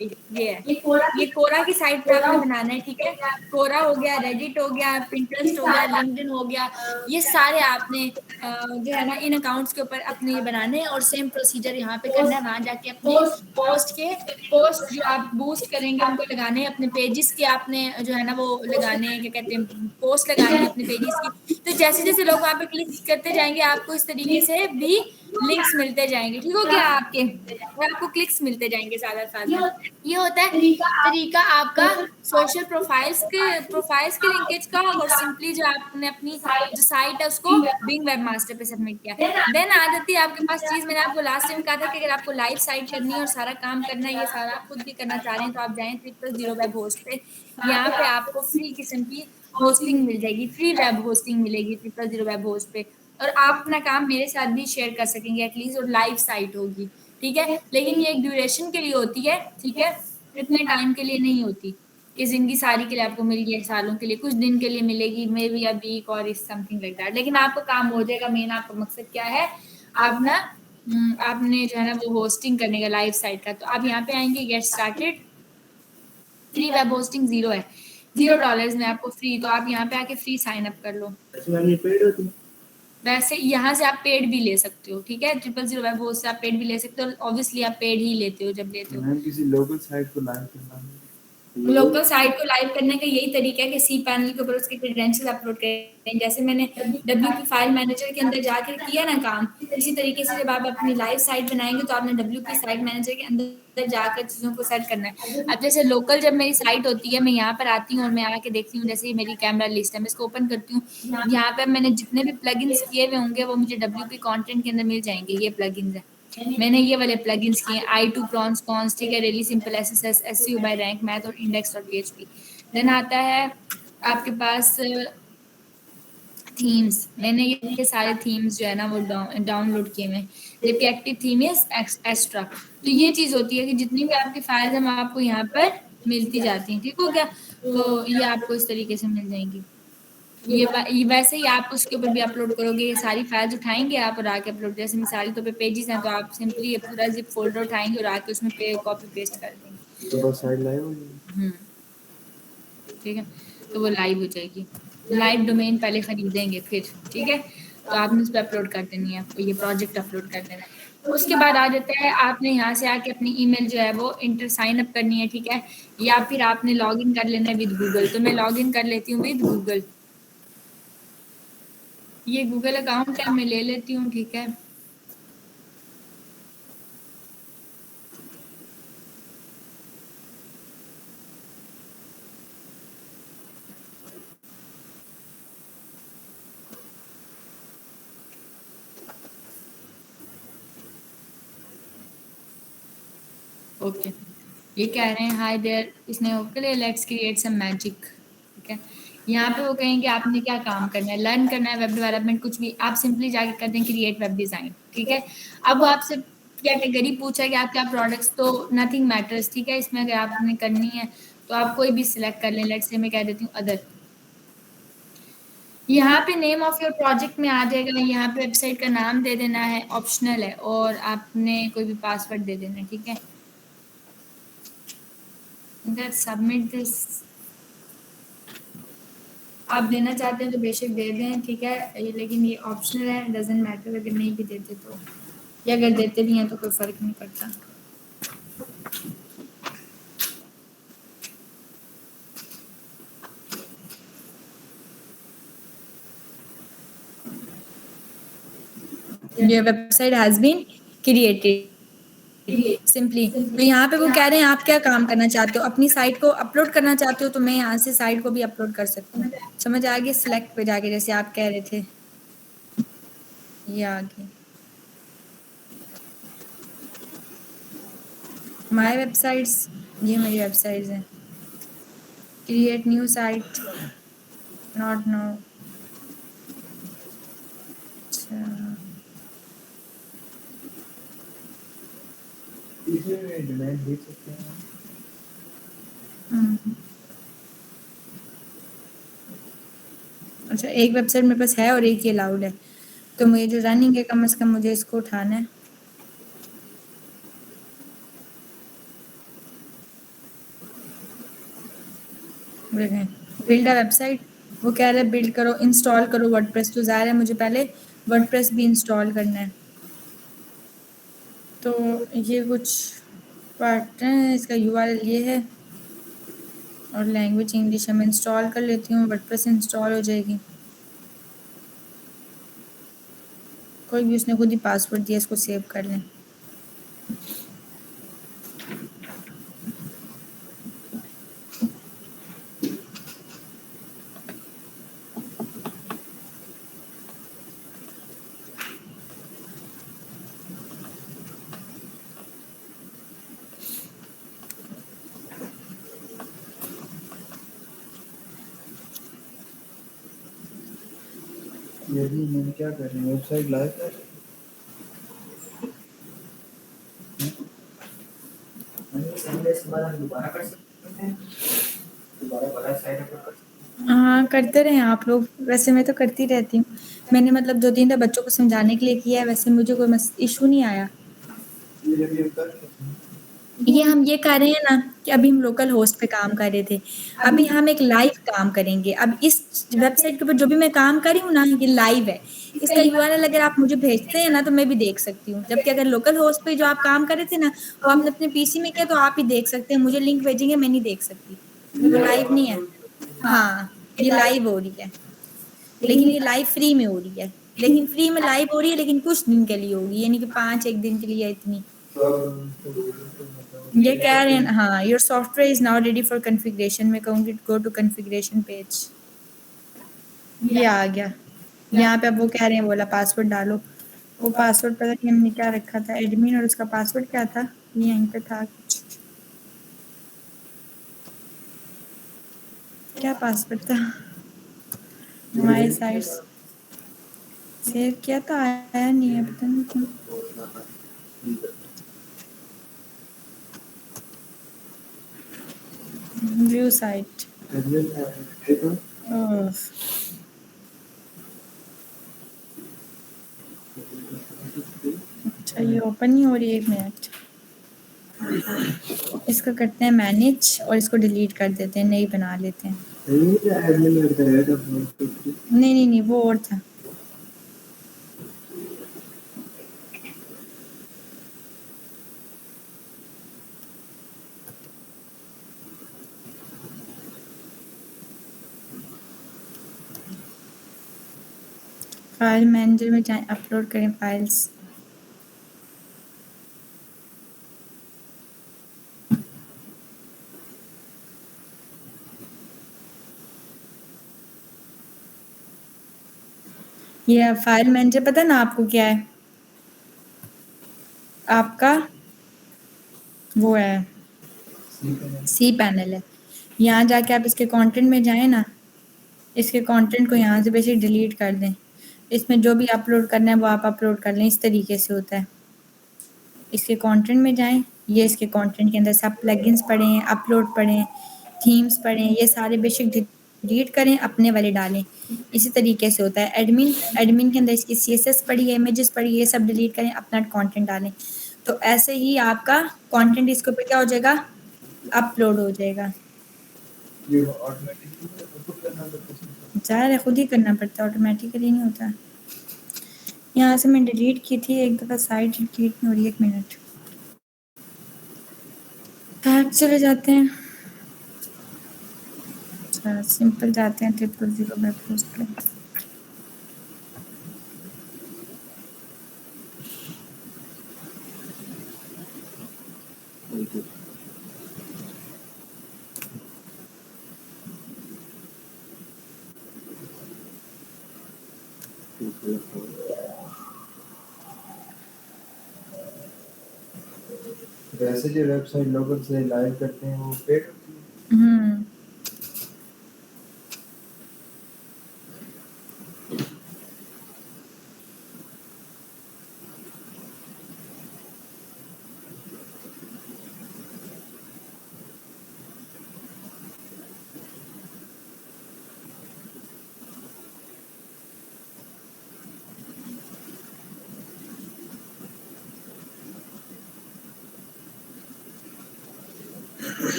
ये है, ये कोरा की साइट पे आपने बनाना है, ठीक है? कोरा हो गया, रेडिट हो गया, पिंटरेस्ट हो गया, लिंक्डइन हो गया, ये सारे आपने जो है ना इन अकाउंट्स के ऊपर अपने ये बनाने हैं और सेम प्रोसीजर यहाँ पे करना है। वहां जाके अपने पोस्ट जो आप बूस्ट करेंगे उनको लगाने हैं, अपने पेजेस के आपने जो है ना वो लगाने हैं, क्या कहते हैं, पोस्ट लगानी है अपने पेजेस की। तो जैसे जैसे लोग वहाँ पे क्लिक करते जाएंगे आपको इस तरीके से भी लिंक्स मिलते जाएंगे, ठीक हो गया? आपके और आपको क्लिक्स मिलते जाएंगे ज्यादा से ज्यादा। ये होता है तरीका आपका सोशल प्रोफाइल्स के लिंकेज का, और सिंपली जो आपने अपनी जो साइट है उसको बिंग वेबमास्टर पे सबमिट किया। देन आ जाती है आपके पास चीज, मैंने आपको लास्ट टाइम कहा था कि अगर आपको लाइव साइट करनी है और सारा काम करना है, ये सारा आप खुद भी करना चाह रहे हैं, तो आप जाएं 000 वेब होस्ट पे। यहाँ पे आपको फ्री किस्म की होस्टिंग मिल जाएगी, फ्री वेब होस्टिंग मिलेगी 000 वेब होस्ट पे, और आप अपना काम मेरे साथ भी शेयर कर सकेंगे एटलीस्ट, और लाइव साइट होगी, ठीक है? लेकिन ये एक ड्यूरेशन के लिए होती है, ठीक है? इतने टाइम के लिए नहीं होती कि जिंदगी सारी के लिए आपको मिल गई, सालों के लिए, कुछ दिन के लिए मिलेगी, मे बी अ वीक और इज समथिंग लाइक दैट, लेकिन आपका काम हो जाएगा। मेन आपका मकसद क्या है, आप ना आपने जो है ना वो होस्टिंग करने का लाइव साइट का। तो आप यहाँ पे आएंगे get started, free web hosting 0 है, $0 में आपको फ्री, तो आप यहाँ पे आके फ्री साइन अप कर लो। वैसे यहाँ से आप पेड भी ले सकते हो, ठीक है? 000 वेब होस्ट से आप पेड भी ले सकते हो, ऑब्वियसली आप पेड ही लेते हो जब लेते हो। मैम किसी लोकल साइट को लाइव करना है, लोकल साइट को लाइव करने का यही तरीका है कि सी पैनल के ऊपर उसके क्रेडेंशियल अपलोड करें, जैसे मैंने WP फाइल मैनेजर के अंदर जाकर किया ना काम, इसी तरीके से जब आप अपनी लाइव साइट बनाएंगे तो आपने WP साइट मैनेजर के अंदर जाकर चीज़ों को सेट करना है। अब जैसे लोकल जब मेरी साइट होती है, मैं यहाँ पर आती हूँ और मैं आके देखती हूँ, जैसे मेरी कैमरा लिस्ट है, मैं इसको ओपन करती हूँ, यहाँ पर मैंने जितने भी प्लगइन्स किए हुए होंगे वो मुझे WP कंटेंट के अंदर मिल जाएंगे। ये प्लगइन्स है, मैंने ये वाले प्लगइन्स किए, i2 प्रॉन्स कॉन्स, ठीक है? Really simple SSL, SEO by rank math और index.php। देन आता है आपके पास थीम्स, मैंने ये सारे थीम्स जो है ना वो डाउनलोड किए हैं, जबकि एक्टिव थीम इज एक्स्ट्रा। तो ये चीज़ होती है कि जितनी भी आपकी फाइल्स हैं वो आपको यहाँ पर मिलती जाती हैं, ठीक हो गया? तो ये आपको इस तरीके से मिल जाएंगी। ये वैसे ही आप उसके ऊपर भी अपलोड करोगे, ये सारी फाइल्स उठाएंगे आप और आके अपलोड, जैसे मिसाली तौर पे पेजेस हैं तो आप सिंपली ये पूरा जिप फोल्डर उठाएंगे और आके उसमें पे कॉपी पेस्ट कर देंगे। तो बस साइड लाइव हो जाएगी। ठीक है, तो वो लाइव हो जाएगी। लाइव डोमेन पहले खरीदेंगे फिर, ठीक है, तो आपने उस पर अपलोड कर देनी है, ये प्रोजेक्ट अपलोड कर देना है। उसके बाद आ जाता है आपने यहाँ से आके अपनी ईमेल जो है वो इंटर साइन अप करनी है, ठीक है, या फिर आपने लॉग इन कर लेना है विद गूगल। तो मैं लॉग इन कर लेती हूँ विद गूगल। ये गूगल अकाउंट है, मैं ले लेती हूँ, ठीक है। ओके, ये कह रहे हैं हाय देयर, इसने okay let's create some magic, ठीक है। यहाँ पे वो कहेंगे आपने क्या काम करना है, लर्न करना है वेब डेवलपमेंट, कुछ भी आप सिंपली जाके कर दें क्रिएट वेब डिजाइन, ठीक है। अब वो आपसे कैटेगरी पूछा कि आप क्या प्रोडक्ट्स, तो नथिंग मैटर्स, ठीक है। इसमें अगर आपने करनी है तो आप कोई भी सिलेक्ट कर लें, लेट्स से मैं कह देती हूँ अदर। यहाँ पे नेम ऑफ योर प्रोजेक्ट में आ जाएगा, यहाँ पे वेबसाइट का नाम दे देना है, ऑप्शनल है, और आपने कोई भी पासवर्ड दे देना है, ठीक है। सबमिट दिस, आप देना चाहते हैं तो बेशक दे दें, ठीक है, लेकिन ये ऑप्शनल है, डजेंट मैटर अगर नहीं भी देते तो, या अगर देते भी हैं तो कोई फर्क नहीं पड़ता। ये website has been created simply. तो यहाँ पे वो कह रहे हैं आप क्या काम करना चाहते हो, अपनी साइट को अपलोड करना चाहते हो, तो मैं यहाँ से साइट को भी अपलोड कर सकती हूँ। समझ आ गई, सिलेक्ट पे जाके जैसे आप कह रहे थे, ये आ गई माय वेबसाइट्स, ये मेरी वेबसाइट्स हैं। Create new site, not know, अच्छा इसमें डिमांड देख सकते हैं। अच्छा, एक वेबसाइट मेरे पास है और एक ये अलाउड है, तो मुझे जो रनिंग है कम से कम मुझे इसको उठाना है। बिल्ड अ वेबसाइट, वो कह रहा है बिल्ड करो, इंस्टॉल करो वर्डप्रेस, तो ज़ाहिर है मुझे पहले वर्डप्रेस भी इंस्टॉल करना है। तो ये कुछ पार्ट है, इसका यूआरएल ये है और लैंग्वेज इंग्लिश है। मैं इंस्टॉल कर लेती हूँ, वर्डप्रेस इंस्टॉल हो जाएगी। कोई भी उसने खुद ही पासवर्ड दिया, इसको सेव कर लें। ये भी हम क्या कर रहे हैं, वेबसाइट लाइव कर रहे दोबारा कर सकते हैं, दोबारा बड़ा साइड अपलोड कर सकते हैं। हाँ करते रहें आप लोग, वैसे मैं तो करती रहती हूँ। मैंने मतलब 2-3 बच्चों को समझाने के लिए किया है, वैसे मुझे कोई इशू नहीं आया। हैं। ये भी हम कर सकते हैं। ये हम ये कर रहे हैं ना कि अभी हम लोकल होस्ट पे काम कर रहे थे, अभी हम एक लाइव काम करेंगे। अब इस वेबसाइट के ऊपर जो भी मैं काम कर रही हूँ ना, ये लाइव है। इसका यूआरएल अगर आप मुझे भेजते हैं ना तो मैं भी देख सकती हूँ, जबकि अगर लोकल होस्ट पे जो आप काम कर रहे थे ना, वो आपने अपने पीसी में किया तो आप ही देख सकते हैं, मुझे लिंक भेजेंगे मैं नहीं देख सकती, वो लाइव नहीं है। हाँ, ये लाइव हो रही है, लेकिन ये लाइव फ्री में हो रही है, लेकिन फ्री में लाइव हो रही है, लेकिन कुछ दिन के लिए होगी, यानी कि 5-1 दिन के लिए इतनी। ये कह रहे हैं हाँ, your software is now ready for configuration. मैं कहूँगी गो टू कॉन्फ़िगरेशन पेज, ये आ गया। यहाँ पे अब वो कह रहे हैं बोला पासवर्ड डालो, वो पासवर्ड पता नहीं हमने क्या रखा था, एडमिन, और उसका पासवर्ड क्या था, ये यहीं पे था कुछ, क्या पासवर्ड था, माय साइट्स सेव किया था, आया नहीं है, पता नहीं क्यों। व्यू साइट, अच्छा ये ओपन नहीं हो रही, 1 मिनट। इसको करते हैं मैनेज और इसको डिलीट कर देते हैं, नई बना लेते हैं। ये एडमिन करता है तो नहीं वो और था। फाइल मैनेजर में जाएं, अपलोड करें फाइल्स। ये फाइल मैनेजर पता ना आपको क्या है? आपका वो है सी पैनल है। यहाँ जाके आप इसके कंटेंट में जाएं ना, इसके कंटेंट को यहाँ से बेसिक डिलीट कर दें। इसमें जो भी अपलोड करना है वो आप अपलोड कर लें, इस तरीके से होता है। इसके कंटेंट में जाएं, ये इसके कंटेंट के अंदर सब प्लगइन्स पढ़ें, अपलोड पढ़ें, थीम्स पढ़ें, ये सारे बेसिक डिलीट करें, अपने वाले डालें। इसी तरीके से होता है। एडमिन के अंदर इसकी CSS पढ़िए, इमेजेस पढ़िए, ये सब डिलीट करें, अपना कंटेंट डालें। तो ऐसे ही आपका कंटेंट इसके ऊपर क्या हो जाएगा, अपलोड हो जाएगा। ये ऑटोमेटिकली खुद करना पड़ता है। ज़ाहिर है खुद ही करना पड़ता है, ऑटोमेटिकली नहीं होता। यहाँ से मैं डिलीट की थी एक दफ़ा, साइट डिलीट नहीं हो रही, 1 मिनट। बैक चले जाते हैं। अच्छा सिंपल जाते हैं 000 में पोस्ट पे। वैसे जो वेबसाइट लोकल से लाइव करते हैं वो पेड होती है।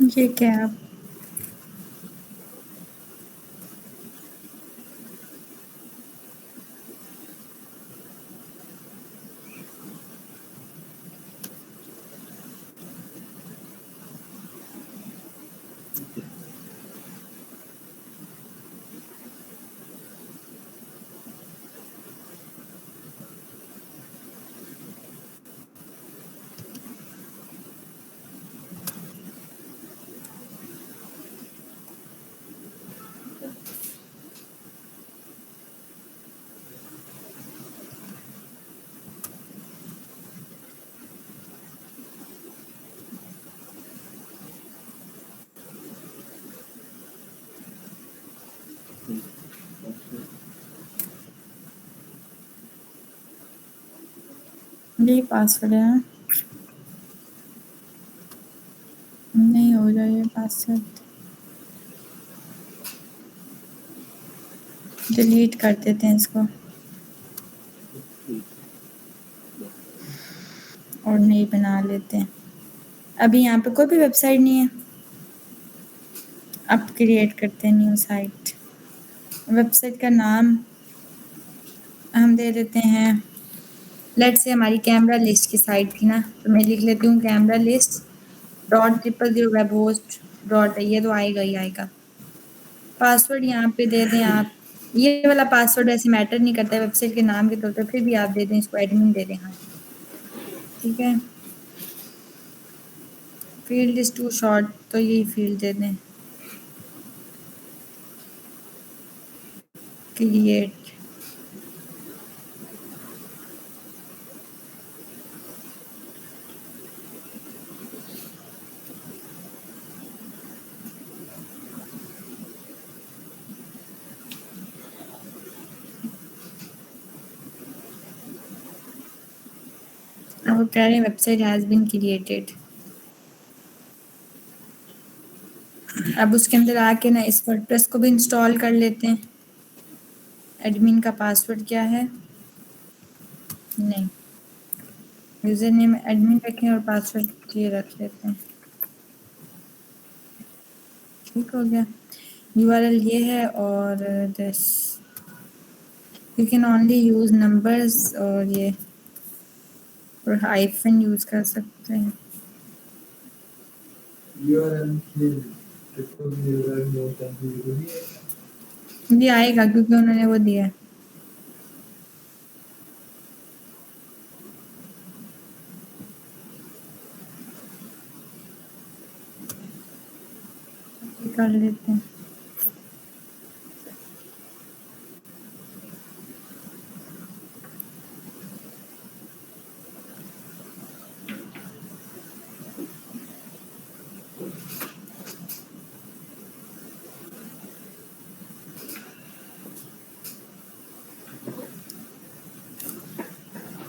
ये क्या है? यही पासवर्ड है। नहीं हो रहा ये पासवर्ड, डिलीट कर देते हैं इसको और नई बना लेते हैं। अभी यहाँ पे कोई भी वेबसाइट नहीं है। अब क्रिएट करते हैं न्यू साइट। वेबसाइट का नाम हम दे देते हैं, लेट्स से हमारी कैमरा लिस्ट की साइट थी ना, तो मैं लिख लेती हूँ camera list .000 web host dot, ये तो आएगा ही आएगा। पासवर्ड यहाँ पे दे दें आप, ये वाला पासवर्ड ऐसे मैटर नहीं करता है वेबसाइट के नाम के तौर पर, फिर भी आप दे दें, इसको एडमिन दे दें। हाँ ठीक है। फील्ड इज टू शॉर्ट, तो यही फील्ड दे दें, क्रिएट। और कह रहे हैं वेबसाइट हैज़ बीन क्रिएटेड। अब उसके अंदर आके ना इस वर्डप्रेस को भी इंस्टॉल कर लेते हैं। एडमिन का पासवर्ड क्या है? नहीं, यूजर नेम एडमिन रखें और पासवर्ड ये रख लेते हैं। ठीक हो गया। यूआरएल ये है और this you can only use numbers और ये और हाइफन यूज कर सकते हैं। ये आएगा क्योंकि उन्होंने वो दिया है। कर लेते हैं।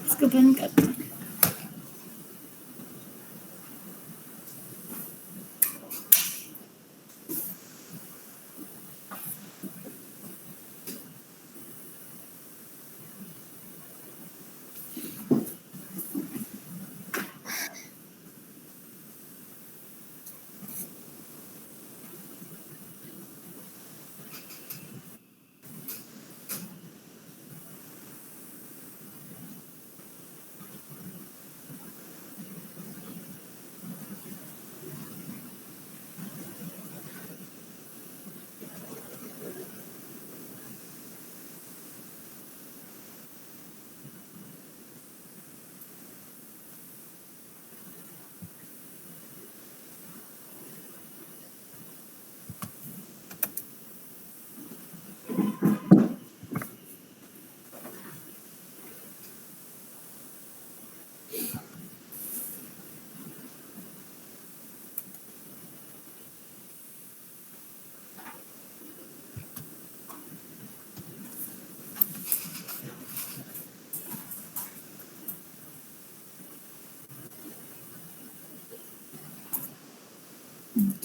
इसको बंद करते हैं।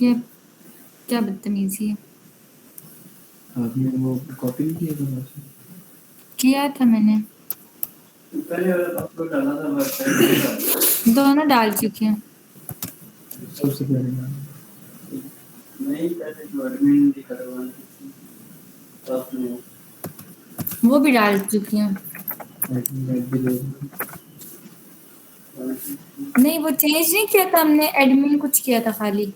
ये क्या बदतमीजी है। आपने वो कॉपी नहीं किया था मुझसे? किया था मैंने, पहले वाला पासवर्ड डाला था बस दोनों डाल चुकी हूँ। सबसे पहले ना नहीं पहले जो एडमिन भी करवाना आपने वो भी डाल चुकी हूँ। नहीं, वो चेंज नहीं किया था हमने, एडमिन कुछ किया था खाली।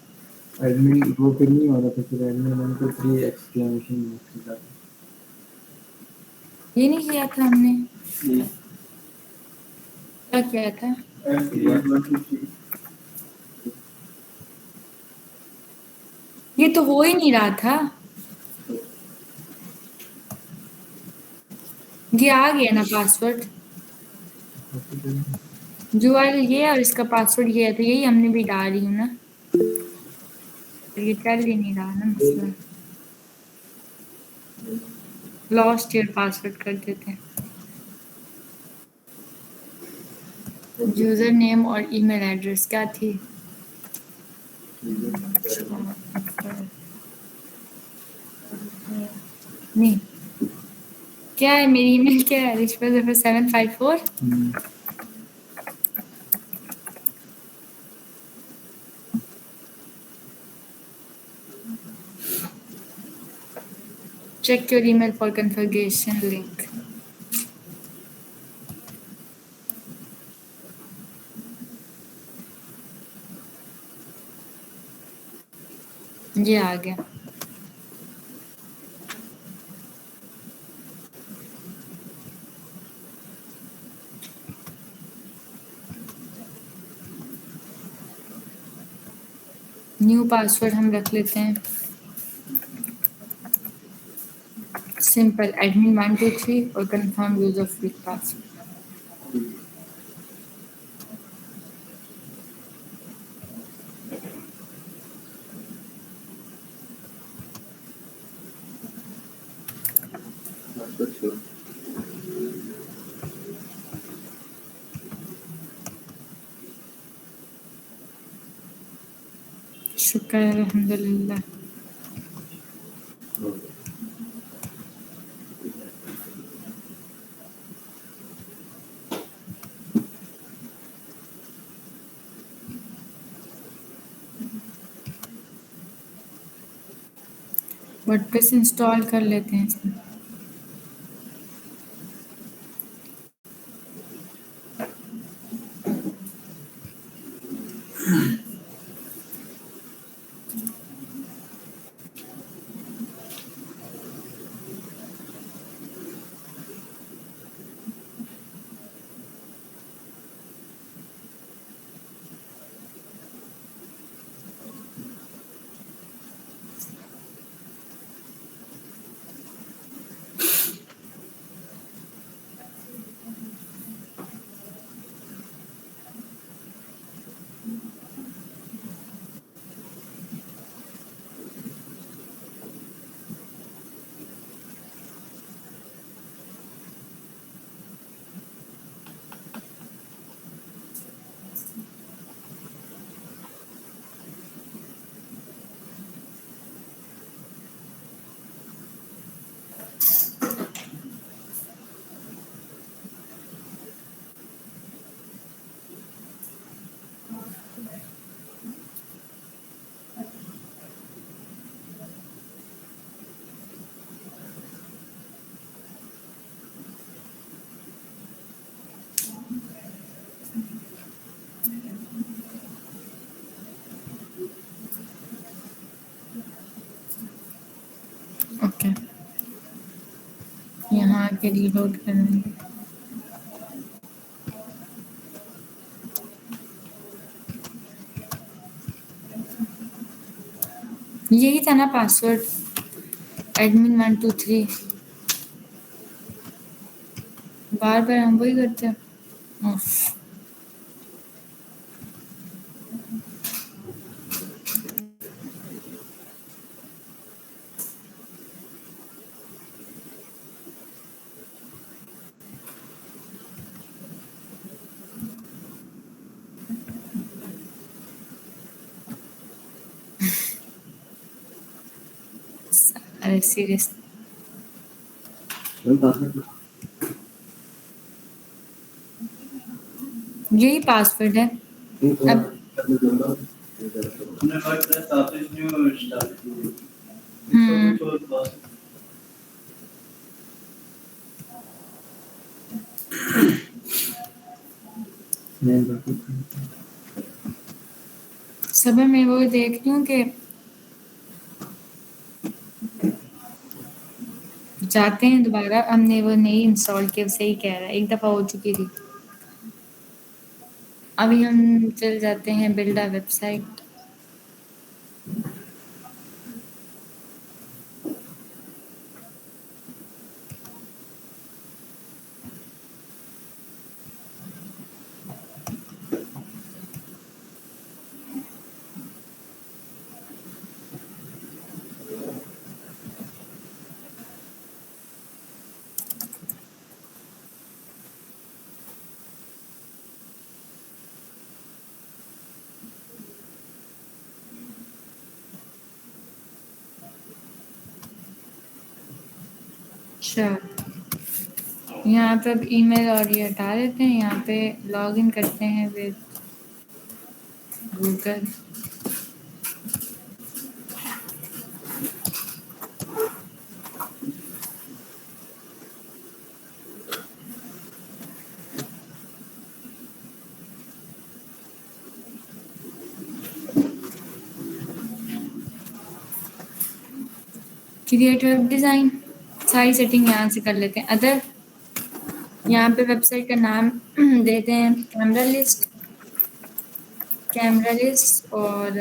एडमिन वो फिर नहीं हो रहा था, फिर एडमिन हमको 3 एक्सक्लेमेशन मार्क दिखा था। ये नहीं किया था हमने। क्या किया था? ये तो हो ही नहीं रहा था। ये आ गया ना पासवर्ड, जो वाला ये है और इसका पासवर्ड ये है, तो यही हमने भी डाल रही हूँ ना। तो ये चल ही नहीं रहा ना मसला। लॉस्ट योर पासवर्ड कर देते हैं। यूजर नेम और ईमेल एड्रेस क्या थी? नहीं, क्या है मेरी ईमेल? क्या है? रिश्वत 754। Check your email for confirmation link. ये आ गया। न्यू पासवर्ड हम रख लेते हैं, सिंपल एडमिन 123 और confirm use of week password. शुक्र है, अल्हम्दुलिल्लाह। वर्डप्रेस इंस्टॉल कर लेते हैं इसमें। ओके, यहाँ आके रीलोड कर लेंगे। यही था ना पासवर्ड, admin123। बार बार हम वही करते हैं। उफ। अरे सीरियस, यही पासवर्ड है। अब सुबह मैं वो देख रही हूँ कि जाते हैं दोबारा, हमने वो नहीं इंस्टॉल किया, सही कह रहा है, एक दफ़ा हो चुकी थी। अभी हम चल जाते हैं बिल्ड अ वेबसाइट। अच्छा, यहाँ पे अब ईमेल और ये हटा देते हैं, यहाँ पे लॉगिन करते हैं with Google. Create web design, सारी सेटिंग यहाँ से कर लेते हैं। अदर, यहाँ पे वेबसाइट का नाम देते हैं कैमरा लिस्ट और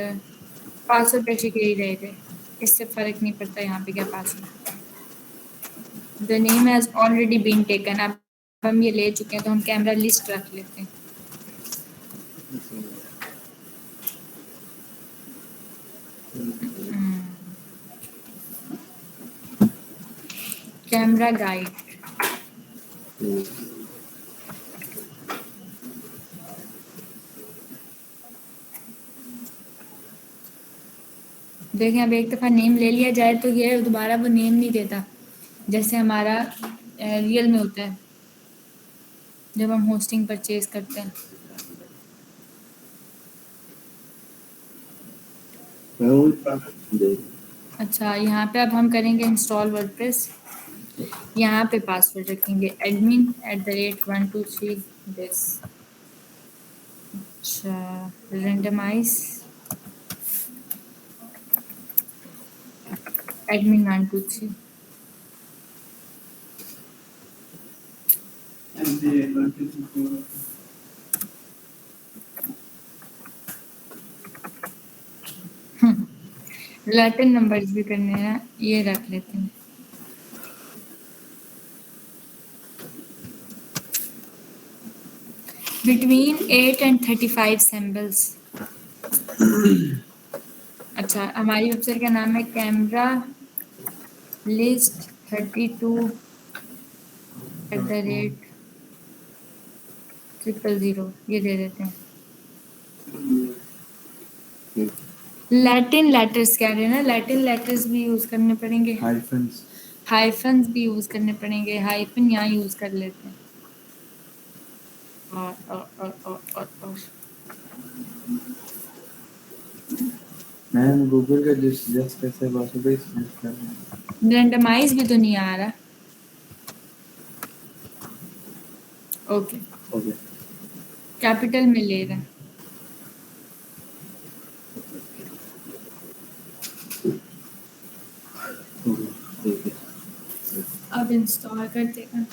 पासवर्ड बेसिक यही रहेगा, इससे फ़र्क नहीं पड़ता यहाँ पे क्या password. The name has already been taken, अब हम ये ले चुके हैं तो हम कैमरा लिस्ट रख लेते हैं। कैमरा गाइड, देखें अब एक दफ़ा नेम ले लिया जाए तो ये दोबारा वो नेम नहीं देता, जैसे हमारा रियल में होता है जब हम होस्टिंग परचेज करते हैं। अच्छा, यहाँ पे अब हम करेंगे इंस्टॉल वर्डप्रेस। यहाँ पे पासवर्ड रखेंगे admin@123 this। अच्छा, रेंडमाइज admin123। लैटिन नंबर्स भी करने हैं, ये रख लेते हैं। Between 8 and 35 symbols। अच्छा, हमारी वेबसाइट का नाम है कैमरा लिस्ट 32@000, ये दे देते हैं। लैटिन लेटर्स कह रहे हैं ना, लैटिन लेटर्स भी यूज करने पड़ेंगे, हाइफन्स भी यूज करने पड़ेंगे, हाइफन यहाँ यूज कर लेते हैं। और मैम गूगल का जस्ट कैसे पॉसिबल सर्च कर रहे हैं। रेंडमाइज भी तो नहीं आ रहा। ओके, कैपिटल में ले रहा है। अब इंस्टॉल कर देगा।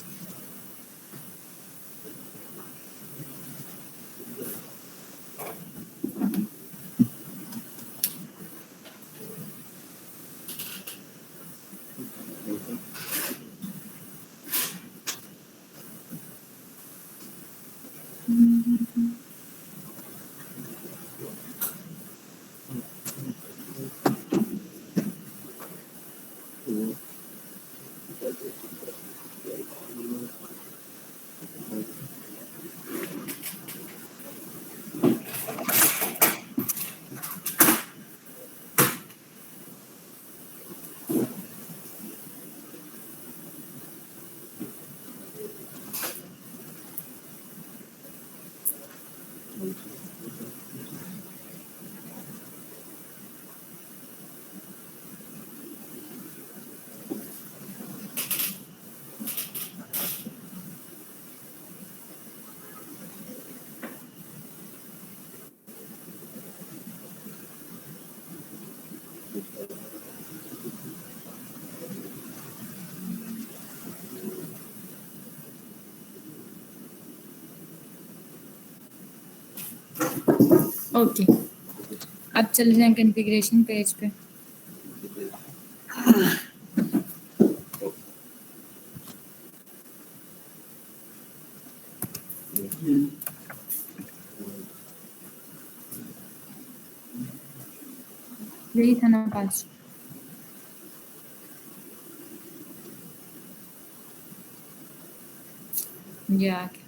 ओके, अब चले जाएं कॉन्फ़िगरेशन पेज पे। यही था ना पास। ये आ गया।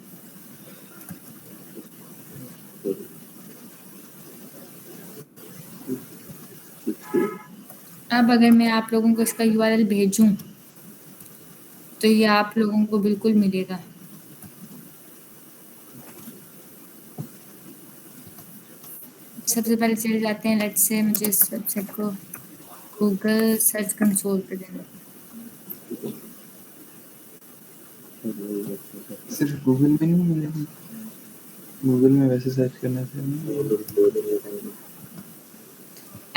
अब अगर मैं आप लोगों को इसका यूआरएल भेजूं तो ये आप लोगों को बिल्कुल मिलेगा। सबसे पहले चले जाते हैं, लेट्स से मुझे इस वेबसाइट को गूगल सर्च कंसोल पे देना। सिर्फ गूगल में नहीं मिलेगी, गूगल में वैसे सर्च करने से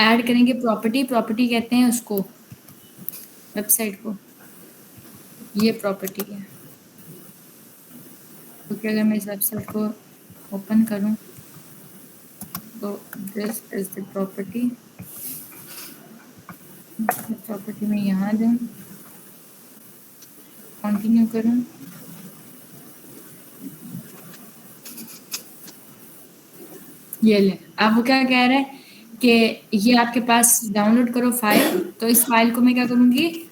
ऐड करेंगे प्रॉपर्टी कहते हैं उसको, वेबसाइट को। ये प्रॉपर्टी है, क्योंकि अगर मैं इस वेबसाइट को ओपन करूं तो दिस इज द प्रॉपर्टी में यहाँ दूं, कंटिन्यू करूं, ये ले। अब वो क्या कह रहा है कि ये आपके पास डाउनलोड करो फाइल, तो इस फाइल को मैं क्या करूंगी,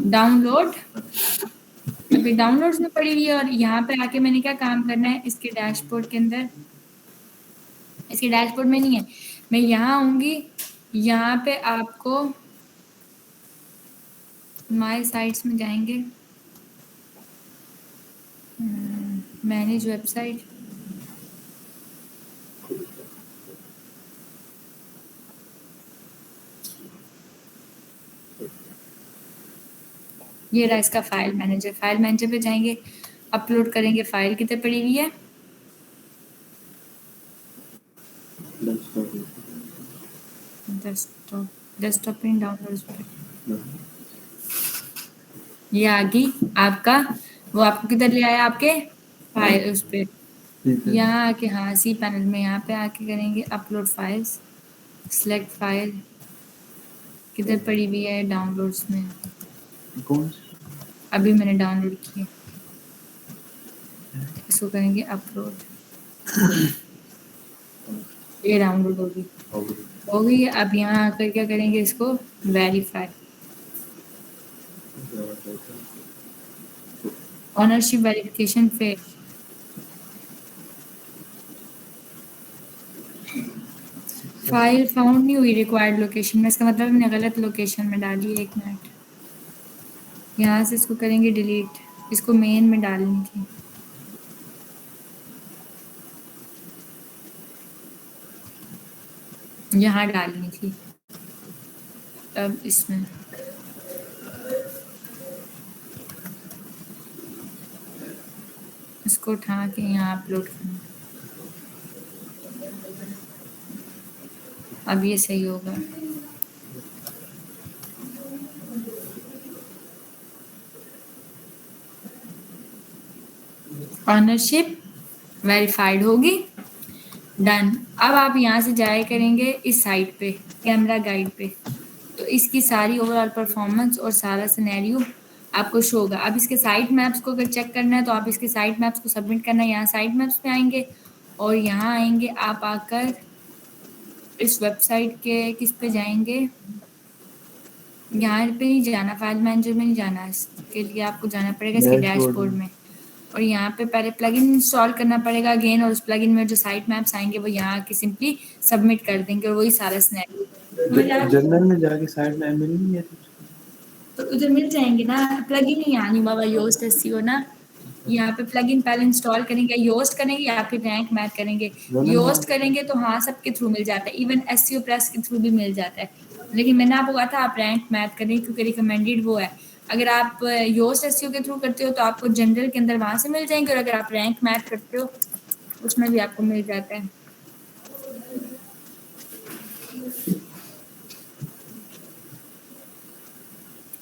डाउनलोड। अभी डाउनलोड्स में पड़ी हुई है और यहाँ पे आके मैंने क्या काम करना है, इसके डैशबोर्ड के अंदर, इसके डैशबोर्ड में नहीं है, मैं यहाँ आऊंगी यहाँ पे आपको माय साइट्स में जाएंगे, मैनेज वेबसाइट, ये रहा इसका फाइल मैनेजर। फाइल मैनेजर पे जाएंगे, अपलोड करेंगे फाइल, कितने पड़ी हुई है, डेस्कटॉप पे डाउनलोड। ये आ गई आपका, वो आपको किधर ले आया, आपके फाइल उस पे यहाँ आके, हाँ सी पैनल में यहाँ पे आके करेंगे अपलोड फाइल्स, सिलेक्ट फाइल, किधर पड़ी हुई है, डाउनलोड्स में, कौन अभी मैंने डाउनलोड की, इसको करेंगे अपलोड, ये डाउनलोड होगी, हो गई। अब यहाँ आकर क्या करेंगे, इसको वेरीफाई, ऑनरशिप वेरिफिकेशन पे फाइल फाउंड नहीं हुई रिक्वायर्ड लोकेशन में, इसका मतलब मैंने गलत लोकेशन में डाली है। 1 मिनट, यहाँ से इसको करेंगे डिलीट, इसको मेन में डालनी थी, यहाँ डालनी थी, अब इसमें इसको उठा के यहाँ अपलोड करना, अब ये सही होगा। ऑनरशिप वेरीफाइड होगी, डन। अब आप यहाँ से जाया करेंगे इस साइट पे, कैमरा गाइड पे, तो इसकी सारी ओवरऑल परफॉर्मेंस और सारा सिनेरियो आपको शो होगा। अब इसके साइट मैप्स को अगर चेक करना है तो आप इसके साइट मैप्स को सबमिट करना है, यहाँ साइट मैप्स पे आएंगे और यहाँ आएंगे आप आकर इस वेबसाइट के किस पे जाएंगे, यहाँ पे नहीं जाना, फाइल मैनेजर में नहीं जाना, इसके लिए आपको जाना पड़ेगा इसके डैशबोर्ड में, और यहाँ पे पहले प्लगइन इंस्टॉल करना पड़ेगा अगेन, और उस प्लगइन में जो साइट मैप्स आएंगे वो यहाँ के सिंपली सबमिट कर देंगे और वही सारा सिनेरियो जनरल में जाके साइड में मिल नहीं है तो उधर मिल जाएंगे ना। प्लगइन ही आनी बाबा योस्ट एसईओ ना, यहाँ पे प्लगइन पहले इंस्टॉल करेंगे, योस्ट करेंगे या फिर रैंक मैथ करेंगे। योस्ट करेंगे तो हाँ सबके थ्रू मिल जाता है, इवन एसईओ प्रेस के थ्रू भी मिल जाता है, लेकिन मैंने आपको कहा था आप रैंक मैथ करें क्योंकि रिकमेंडेड वो है। अगर आप योस्ट एसईओ के थ्रू करते हो तो आपको जनरल के अंदर वहां से मिल जाएंगे, और अगर आप रैंक मैथ करते हो उसमें भी आपको मिल जाता है।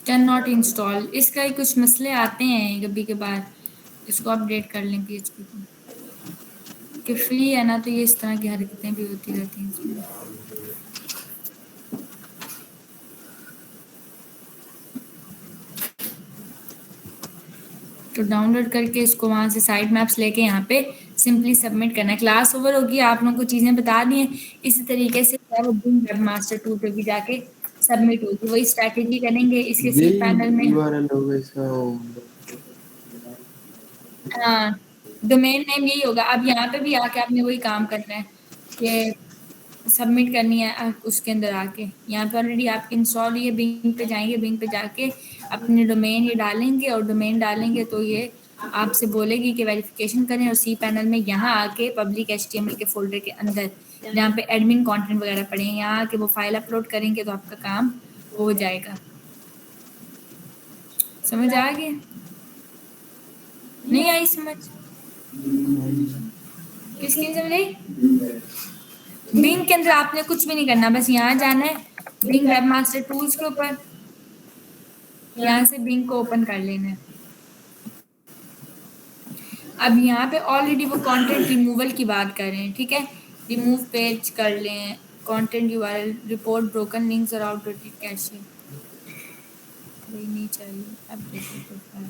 कैन नॉट इंस्टॉल, इसका ही कुछ मसले आते हैं कभी के बाद, इसको अपडेट कर लें PHP को, कि फ्री है ना तो ये इस तरह की हरकतें भी होती रहती हैं इसमें। तो डाउनलोड करके इसको वहाँ से साइट मैप्स लेके यहाँ पे सिंपली सबमिट करना है। क्लास ओवर होगी, आप लोगों को चीज़ें बता दी हैं, इसी तरीके से वो बिंग वेबमास्टर टूल पे भी जाके सबमिट होगी, वही स्ट्रैटेजी करेंगे इसके सी पैनल में। यूआरएल होगा इसका, हाँ डोमेन नेम यही होगा। अब यहाँ पे भी आके आपने वही काम करना है कि सबमिट करनी है, उसके अंदर आके यहाँ पे ऑलरेडी आपकी इंस्टॉल हुई है, बिंग पे जाएंगे, बिंग पे जाके अपने डोमेन ये डालेंगे, और डोमेन डालेंगे तो ये आपसे बोलेगी कि वेरिफिकेशन करें, और सी पैनल में यहाँ आके पब्लिक HTML के फोल्डर के अंदर जहाँ पे एडमिन कंटेंट वगैरह पड़े हैं, यहाँ आके वो फाइल अपलोड करेंगे तो आपका काम हो जाएगा। समझ आ गया? नहीं आई समझ? किसकी समझ आई? बिंग के अंदर आपने कुछ भी नहीं करना, बस यहाँ जाना है बिंग वेबमास्टर टूल्स के ऊपर, यहाँ से बिंग को ओपन कर लेना है। अब यहाँ पे ऑलरेडी वो कंटेंट रिमूवल की बात कर रहे हैं, ठीक है, रिमूव पेज कर लें, content URL, report broken links और आउटडेटेड कैशे, वही नहीं चाहिए। अपडेटेड प्रोफाइल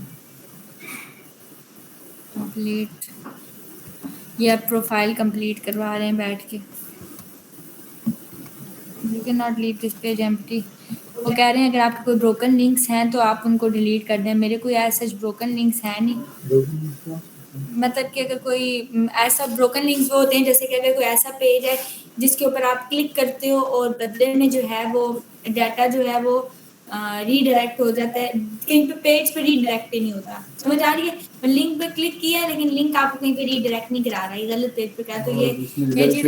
कंप्लीट, ये अब प्रोफाइल कंप्लीट करवा रहे हैं बैठ के। You can not leave this page empty, वो कह रहे हैं अगर आपके कोई ब्रोकन लिंक्स हैं तो आप उनको डिलीट कर दें। मेरे कोई ऐसे ब्रोकन लिंक्स हैं नहीं, मतलब कि अगर कोई ऐसा ब्रोकन लिंक्स वो होते हैं, जैसे कि अगर कोई ऐसा पेज है जिसके ऊपर आप क्लिक करते हो और बदले में जो है वो डाटा जो है वो रीडायरेक्ट हो जाता है, कहीं पे पेज पे रीडायरेक्ट ही नहीं होता। समझ आ रही है? लिंक पे क्लिक किया है लेकिन लिंक आपको कहीं पे रीडायरेक्ट नहीं करा रहा है, ये गलत पेज पे क्या, तो ये चीज़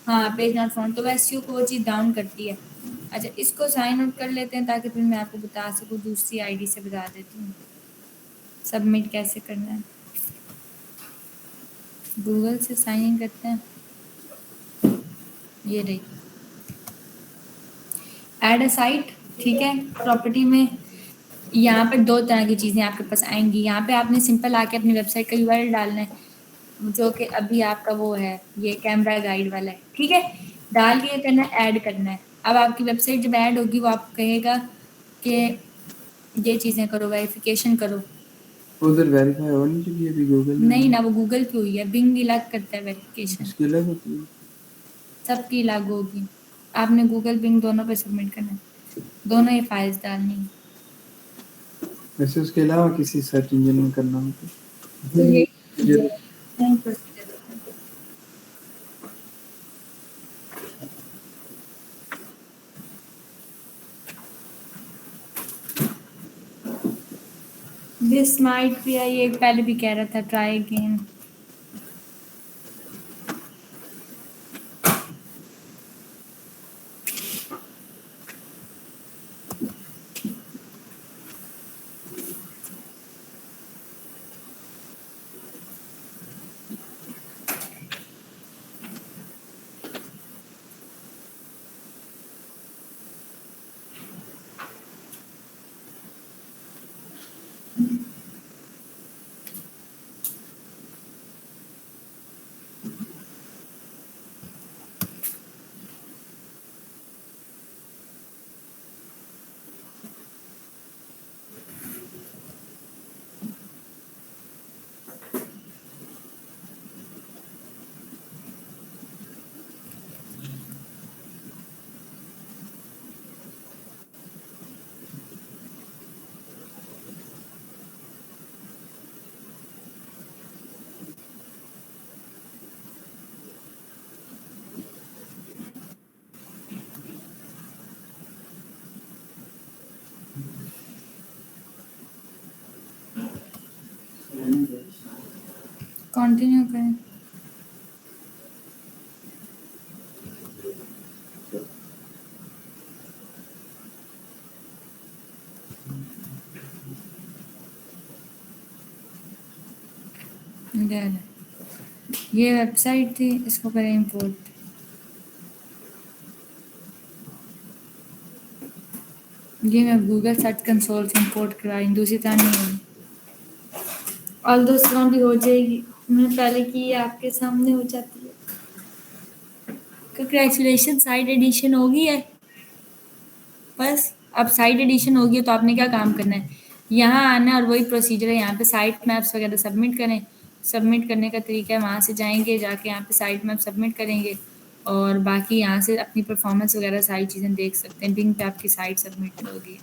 हाँ, पेज नॉट फाउंड, तो एसईओ को वो चीज़ डाउन करती है। अच्छा, इसको साइन आउट कर लेते हैं ताकि फिर मैं आपको बता सकूँ, दूसरी आईडी से बता देती हूँ सबमिट कैसे करना है। गूगल से साइन इन करते हैं, ये रही ऐड अ साइट, ठीक है। प्रॉपर्टी में यहाँ पर 2 तरह की चीज़ें आपके पास आएंगी। यहाँ पे आपने सिंपल आके अपनी वेबसाइट का यूआरएल डालना है, जो कि अभी आपका वो है, ये कैमरा गाइड वाला है, ठीक है। डाल के करना है, ऐड करना है। अब आपकी वेबसाइट जब ऐड होगी वो आपको कहेगा कि ये चीज़ें करो, वेरिफिकेशन करो। उधर वेरीफाई होनी चाहिए अभी गूगल में। नहीं ना, वो गूगल पे हुई है, बिंग भी अलग करता है वेरिफिकेशन, उसकी अलग होती है, सबकी लागू होगी। आपने गूगल बिंग दोनों पे सबमिट करना है, दोनों ही फाइल्स डालनी है। वैसे उसके अलावा किसी सर्च इंजन में करना हो तो ये तो प्रोसीजर होता है। दिस माइट बी, ये पहले भी कह रहा था, ट्राई अगेन। कंटिन्यू करें। ये वेबसाइट थी, इसको करें इंपोर्ट। ये मैं गूगल सर्च कंसोल से इंपोर्ट करा रही हूँ, दूसरी तरह नहीं होगी। और दूसरा भी हो जाएगी, मैंने पहले की है, आपके सामने हो जाती है। कंग्रेचुलेशन, साइड एडिशन हो गई है। बस अब साइड एडिशन हो गई है तो आपने क्या काम करना है, यहाँ आना और वही प्रोसीजर है, यहाँ पे साइट मैप्स वगैरह सबमिट करें। सबमिट करने का तरीका है, वहाँ से जाएंगे, जाके यहाँ पे साइट मैप सबमिट करेंगे और बाकी यहाँ से अपनी परफॉर्मेंस वगैरह सारी चीज़ें देख सकते हैं। बिंग पे आपकी साइट सबमिट होगी।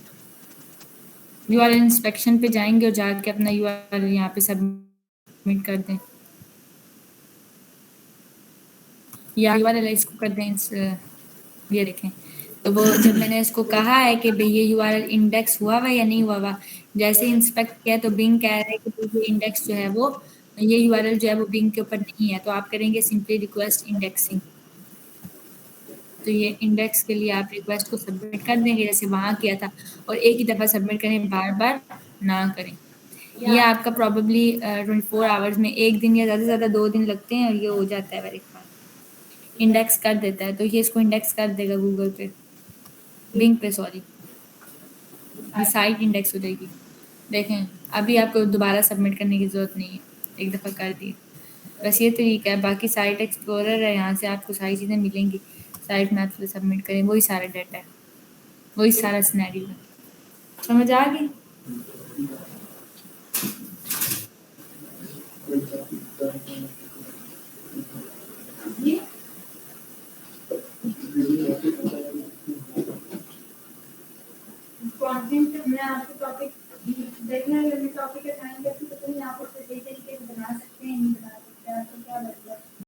यूआरएल इंस्पेक्शन पे जाएंगे और जाके अपना यूआरएल यहाँ पे सबमिट कर दें, या यूआरएल इसको कर दें, ये देखें। तो वो जब मैंने इसको कहा है कि भाई ये यूआरएल इंडेक्स हुआ हुआ या नहीं हुआ हुआ, जैसे इंस्पेक्ट किया तो बिंग कह रहा है कि ये इंडेक्स जो है वो, ये यूआरएल जो है वो बिंग के ऊपर नहीं है, तो आप करेंगे सिंपली रिक्वेस्ट इंडेक्सिंग। तो ये इंडेक्स के लिए आप रिक्वेस्ट को सबमिट कर देंगे जैसे वहाँ किया था, और एक ही दफ़ा सबमिट करें, बार-बार ना करें। ये आपका प्रॉबेबली 24 आवर्स में 1 दिन या ज़्यादा से ज़्यादा 2 दिन लगते हैं और ये हो जाता है वेरीफाई, इंडेक्स कर देता है। तो ये इसको इंडेक्स कर देगा गूगल पे, बिंग पे सॉरी, ये साइट इंडेक्स हो जाएगी। देखें, अभी आपको दोबारा सबमिट करने की ज़रूरत नहीं है, एक दफ़ा कर दी। बस ये तरीका है। बाकी साइट एक्सप्लोरर है, यहाँ से आपको सारी चीज़ें मिलेंगी। साइट मैप से सबमिट करें, वही सारा डाटा है, वही सारा सिनेरियो है। समझ आ गई? कंटेंट में आपको टॉपिक देखना है, टॉपिक असाइन